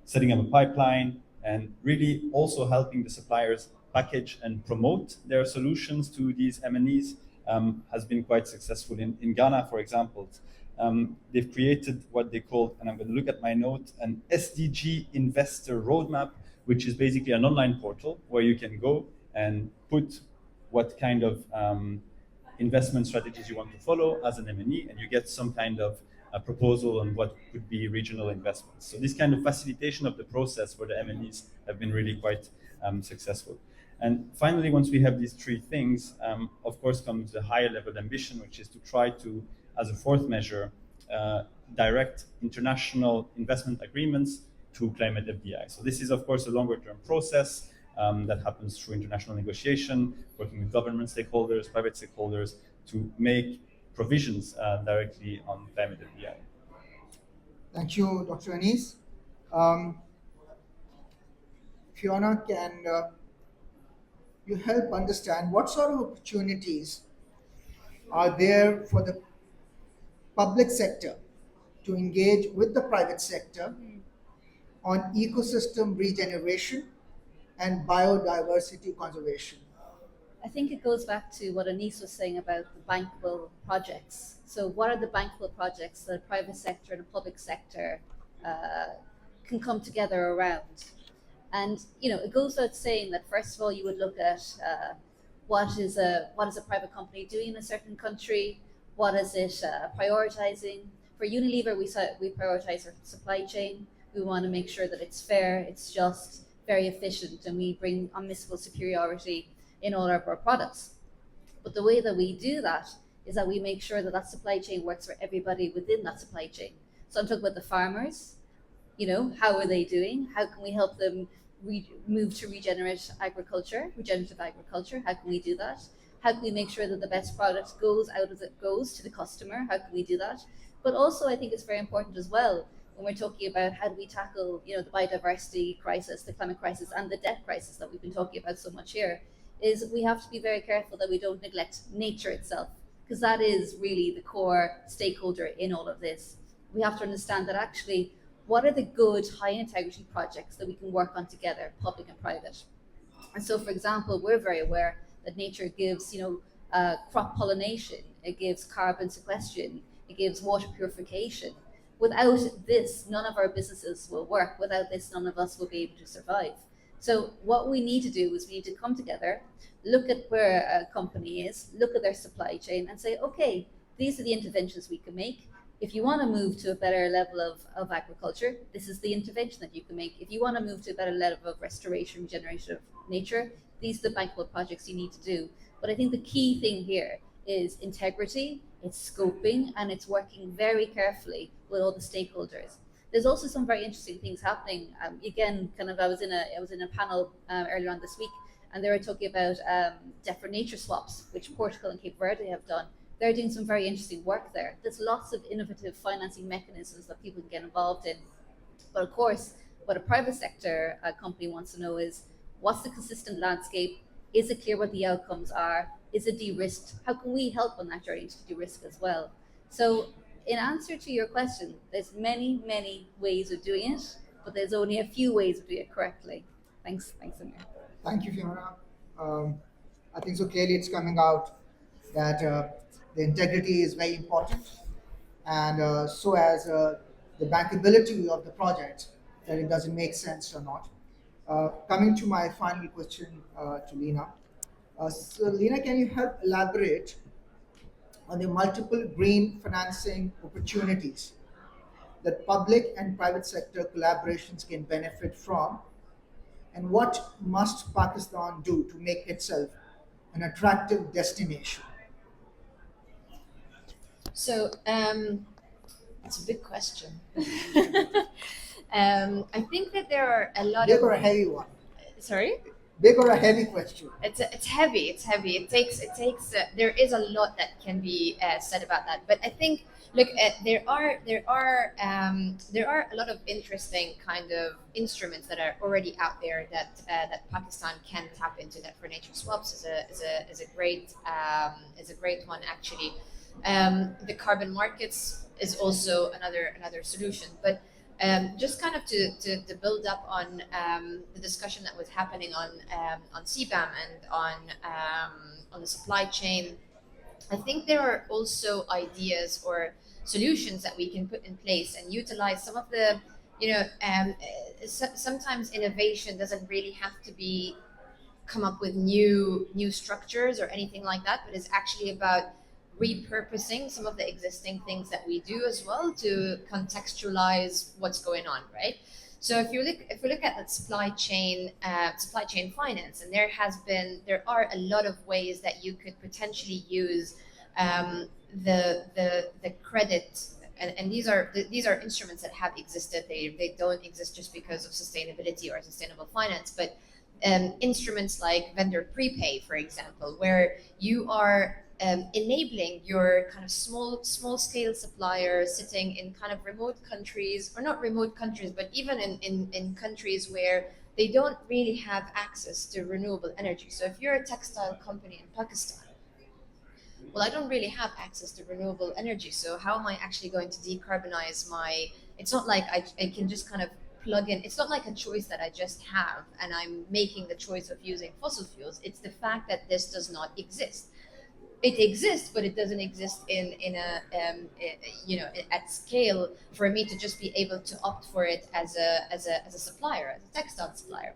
setting up a pipeline and really also helping the suppliers package and promote their solutions to these MNEs has been quite successful. In Ghana, for example, they've created what they call, and I'm going to look at my note, an SDG investor roadmap, which is basically an online portal where you can go and put what kind of investment strategies you want to follow as an MNE, and you get some kind of a proposal on what could be regional investments. So this kind of facilitation of the process for the MNEs have been really quite successful. And finally, once we have these 3 things, of course comes the higher level ambition, which is to try to, as a fourth measure, direct international investment agreements to climate FDI. So this is, of course, a longer term process that happens through international negotiation, working with government stakeholders, private stakeholders, to make provisions directly on climate FDI. Thank you, Dr. Anis. Fiona, can you help understand what sort of opportunities are there for the public sector to engage with the private sector on ecosystem regeneration and biodiversity conservation? I think it goes back to what Anis was saying about the bankable projects. So what are the bankable projects that the private sector and the public sector can come together around? And it goes without saying that first of all, you would look at what is a private company doing in a certain country, what is it prioritizing. For Unilever, we prioritize our supply chain. We want to make sure that it's fair, it's just, very efficient, and we bring unmissable superiority in all of our products. But the way that we do that is that we make sure that that supply chain works for everybody within that supply chain. So I'm talking about the farmers. How are they doing? How can we help them move to regenerative agriculture? How can we do that? How can we make sure that the best product goes to the customer? How can we do that? But also, I think it's very important as well when we're talking about how do we tackle, the biodiversity crisis, the climate crisis, and the debt crisis that we've been talking about so much here, is we have to be very careful that we don't neglect nature itself, because that is really the core stakeholder in all of this. We have to understand that actually, what are the good high integrity projects that we can work on together, public and private? And so, for example, we're very aware that nature gives, crop pollination, it gives carbon sequestration, it gives water purification. Without this, none of our businesses will work. Without this, none of us will be able to survive. So what we need to do is we need to come together, look at where a company is, look at their supply chain, and say, okay, these are the interventions we can make. If you want to move to a better level of agriculture, this is the intervention that you can make. If you want to move to a better level of restoration, regeneration of nature, these are the bankable projects you need to do. But I think the key thing here is integrity, it's scoping, and it's working very carefully with all the stakeholders. There's also some very interesting things happening. Again, kind of, I was in a panel earlier on this week, and they were talking about debt for nature swaps, which Portugal and Cape Verde have done. They're doing some very interesting work there. There's lots of innovative financing mechanisms that people can get involved in. But of course, what a private sector company wants to know is, what's the consistent landscape? Is it clear what the outcomes are? Is it de-risked? How can we help on that journey to de-risk as well? So in answer to your question, there's many, many ways of doing it, but there's only a few ways of doing it correctly. Thanks, Amir. Thank you, Fiona. I think so clearly it's coming out that the integrity is very important, and so as the bankability of the project, that it doesn't make sense or not. Coming to my final question to Lena. So Lena, can you help elaborate on the multiple green financing opportunities that public and private sector collaborations can benefit from, and what must Pakistan do to make itself an attractive destination? So it's a big question. I think that there are a lot Big of or a heavy one? sorry. Big or a heavy question? It's heavy. It's heavy. It takes. There is a lot that can be said about that. But I think, look, there are a lot of interesting kind of instruments that are already out there that Pakistan can tap into. That for nature swaps is a great one actually. The carbon markets is also another solution, but. Just kind of to build up on the discussion that was happening on CBAM and on the supply chain, I think there are also ideas or solutions that we can put in place and utilize some of the, sometimes innovation doesn't really have to be come up with new structures or anything like that, but it's actually about repurposing some of the existing things that we do as well to contextualize what's going on, right? So if we look at that supply chain finance, and there are a lot of ways that you could potentially use the credit, and these are instruments that have existed. They don't exist just because of sustainability or sustainable finance, but instruments like vendor prepay, for example, where you are enabling your kind of small scale suppliers sitting in kind of remote countries, or not remote countries, but even in countries where they don't really have access to renewable energy. So if you're a textile company in Pakistan, well, I don't really have access to renewable energy, so how am I actually going to decarbonize my, it's not like I can just kind of plug in, it's not like a choice that I just have and I'm making the choice of using fossil fuels. It's the fact that this does not exist. It exists, but it doesn't exist in at scale for me to just be able to opt for it as a supplier, as a textile supplier.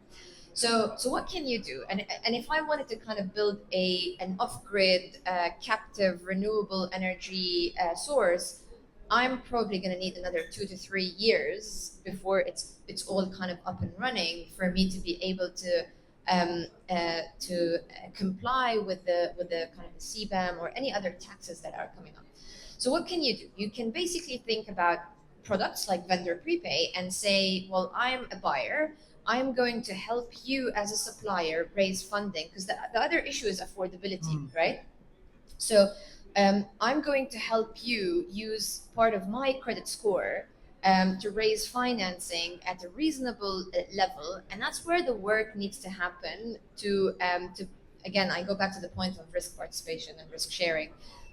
So what can you do? And if I wanted to kind of build an off-grid captive renewable energy source, I'm probably going to need another 2 to 3 years before it's all kind of up and running for me to be able to comply with the kind of the CBAM or any other taxes that are coming up. So what can you do? You can basically think about products like vendor prepay and say, well, I'm a buyer. I'm going to help you as a supplier raise funding, because the other issue is affordability, right? So I'm going to help you use part of my credit score to raise financing at a reasonable level, and that's where the work needs to happen. To again, I go back to the point of risk participation and risk sharing,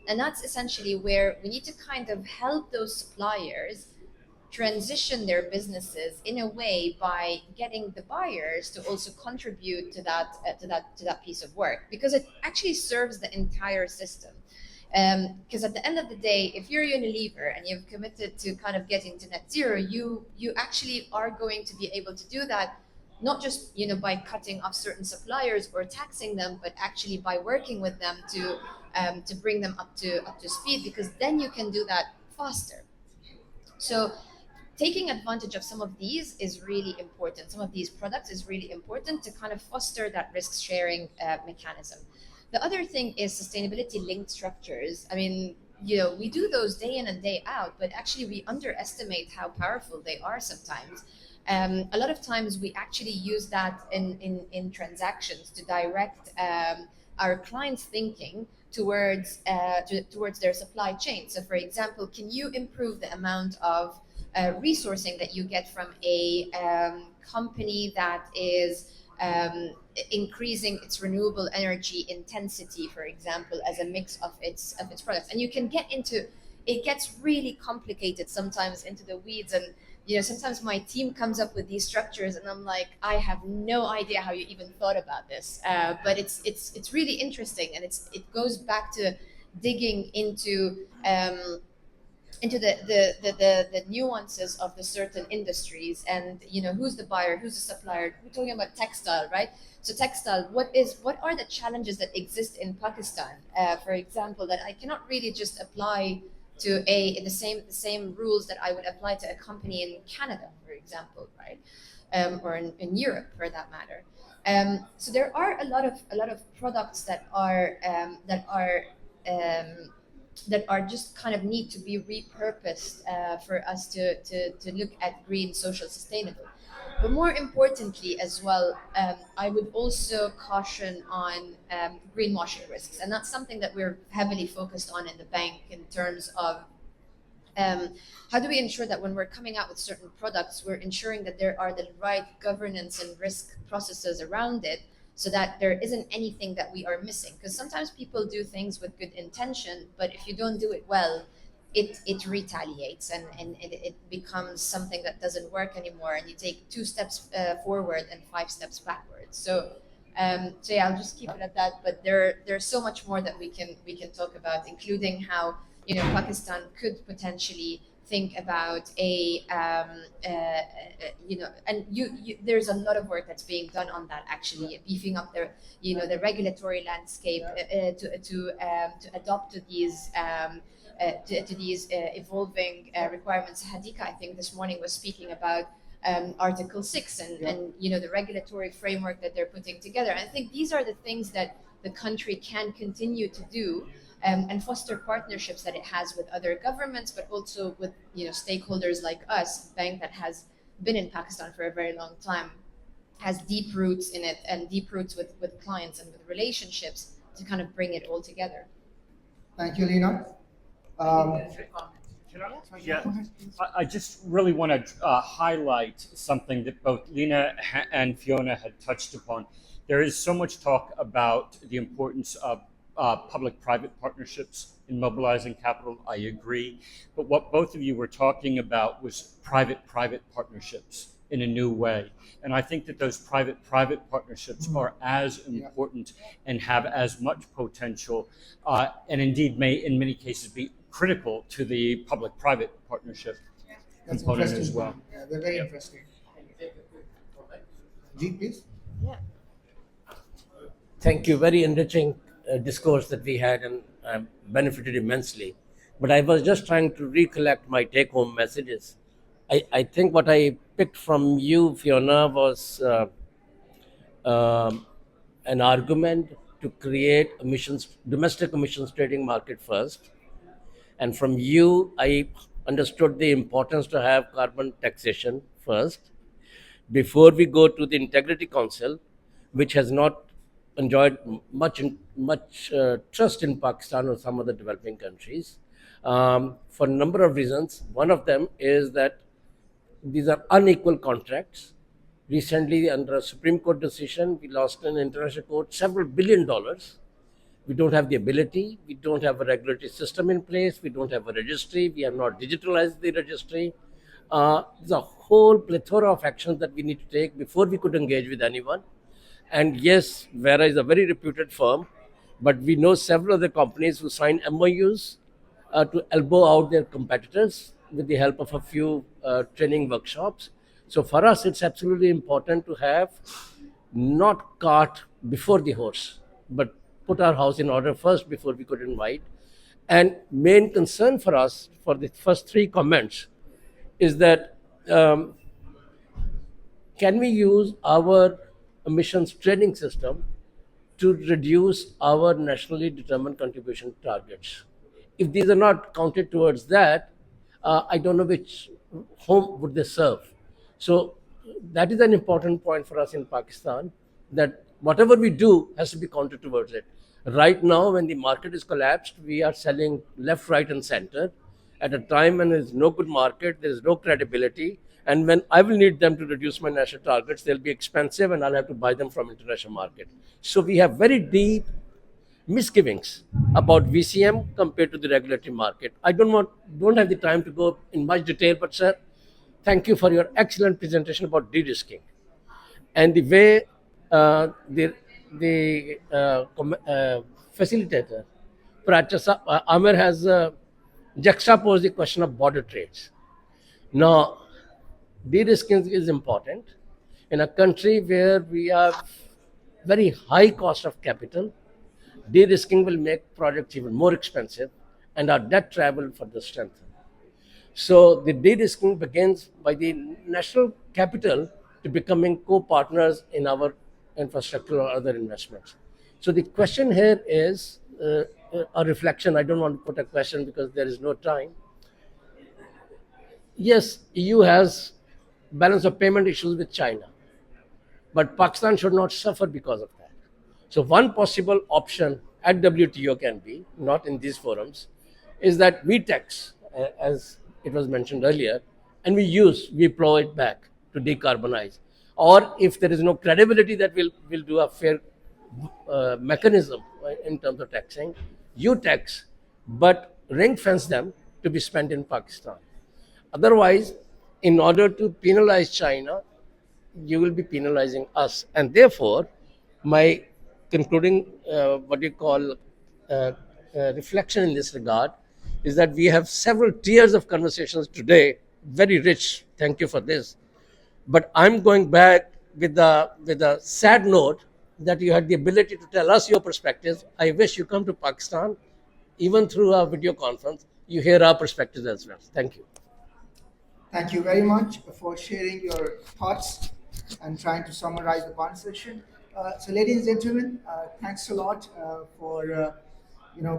and that's essentially where we need to kind of help those suppliers transition their businesses in a way by getting the buyers to also contribute to that piece of work, because it actually serves the entire system. Because at the end of the day, if you're Unilever and you've committed to kind of getting to net zero, you actually are going to be able to do that, not just by cutting off certain suppliers or taxing them, but actually by working with them to bring them up to speed, because then you can do that faster. So taking advantage of some of these is really important. Some of these products is really important to kind of foster that risk sharing mechanism. The other thing is sustainability linked structures. I mean, we do those day in and day out, but actually we underestimate how powerful they are sometimes. A lot of times we actually use that in transactions to direct our clients' thinking towards their supply chain. So, for example, can you improve the amount of resourcing that you get from a company that is increasing its renewable energy intensity, for example, as a mix of its products? And you can get into it gets really complicated sometimes, into the weeds, and sometimes my team comes up with these structures and I'm like, I have no idea how you even thought about this, but it's really interesting, and it goes back to digging into the nuances of the certain industries, and who's the buyer, who's the supplier. We're talking about textile, right? So textile, what are the challenges that exist in Pakistan, for example, that I cannot really just apply to the same rules that I would apply to a company in Canada, for example, right? Or in Europe, for that matter. So there are a lot of products that are just kind of need to be repurposed for us to look at green, social, sustainable. But more importantly as well, I would also caution on greenwashing risks. And that's something that we're heavily focused on in the bank, in terms of how do we ensure that when we're coming out with certain products, we're ensuring that there are the right governance and risk processes around it, so that there isn't anything that we are missing. Because sometimes people do things with good intention, but if you don't do it well, it retaliates, and it becomes something that doesn't work anymore, and you take 2 steps forward and 5 steps backwards. So yeah, I'll just keep it at that. But there's so much more that we can talk about, including how Pakistan could potentially think about there's a lot of work that's being done on that, actually, beefing up the regulatory landscape to adopt to these evolving requirements. Hadika, I think this morning, was speaking about Article 6 and the regulatory framework that they're putting together. I think these are the things that the country can continue to do, and foster partnerships that it has with other governments, but also with stakeholders like us, a bank that has been in Pakistan for a very long time, has deep roots in it, and deep roots with clients and with relationships, to kind of bring it all together. Thank you, Lena. Yeah, I just really want to highlight something that both Lena and Fiona had touched upon. There is so much talk about the importance of public-private partnerships in mobilizing capital. I agree. But what both of you were talking about was private-private partnerships in a new way. And I think that those private-private partnerships are as important and have as much potential, and indeed may in many cases be critical to the public-private partnership component as well. Yeah, they're very interesting. G, please. Yeah. Thank you. Very enriching discourse that we had, and benefited immensely. But I was just trying to recollect my take-home messages. I think what I picked from you, Fiona, was an argument to create domestic emissions trading market first. And from you, I understood the importance to have carbon taxation first, before we go to the Integrity Council, which has not enjoyed much trust in Pakistan or some other developing countries, for a number of reasons. One of them is that these are unequal contracts. Recently, under a Supreme Court decision, we lost in international court several $1 billion. We don't have the ability, we don't have a regulatory system in place, we don't have a registry, we have not digitalized the registry. There's a whole plethora of actions that we need to take before we could engage with anyone. And yes, Vera is a very reputed firm, But we know several other companies who sign MOUs to elbow out their competitors with the help of a few training workshops. So for us, it's absolutely important to have not cart before the horse, but put our house in order first before we could invite. And main concern for us for the first three comments is that can we use our emissions trading system to reduce our nationally determined contribution targets? If these are not counted towards that, I don't know which whom would they serve. So that is an important point for us in Pakistan, that whatever we do has to be counted towards it. Right now, when the market is collapsed, we are selling left, right, and center at a time when there is no good market, there is no credibility, and when I will need them to reduce my national targets, they'll be expensive and I'll have to buy them from international market. So we have very deep misgivings about VCM compared to the regulatory market. I don't have the time to go in much detail, but sir, thank you for your excellent presentation about de-risking and the way the facilitator, Amir, has juxtaposed the question of border trades. Now, de-risking is important in a country where we have very high cost of capital. De-risking will make projects even more expensive, and our debt trap will further strengthen. So the de-risking begins by the national capital to becoming co-partners in our infrastructure or other investments. So the question here is a reflection. I don't want to put a question because there is no time. Yes, EU has balance of payment issues with China, but Pakistan should not suffer because of that. So one possible option at WTO can be, not in these forums, is that we tax, as it was mentioned earlier, and we plow it back to decarbonize. Or if there is no credibility that we'll do a fair mechanism in terms of taxing, you tax, but ring fence them to be spent in Pakistan. Otherwise, in order to penalize China, you will be penalizing us. And therefore, my concluding what you call reflection in this regard is that we have several tiers of conversations today, very rich. Thank you for this. But I'm going back with a sad note that you had the ability to tell us your perspectives. I wish you come to Pakistan, even through our video conference, you hear our perspectives as well. Thank you. Thank you very much for sharing your thoughts and trying to summarize the conversation. So, ladies and gentlemen, thanks a lot for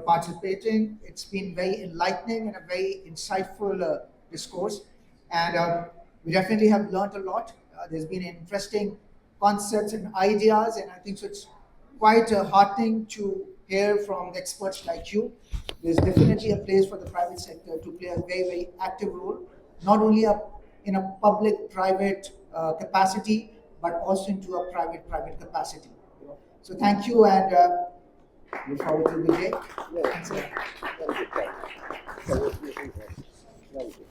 participating. It's been very enlightening and a very insightful discourse, and we definitely have learned a lot. There's been interesting concepts and ideas, and I think so it's quite heartening to hear from experts like you. There's definitely a place for the private sector to play a very, very active role, not only in a public-private capacity, but also into a private-private capacity. So thank you, and look forward to the day. Thanks a lot. Thank you.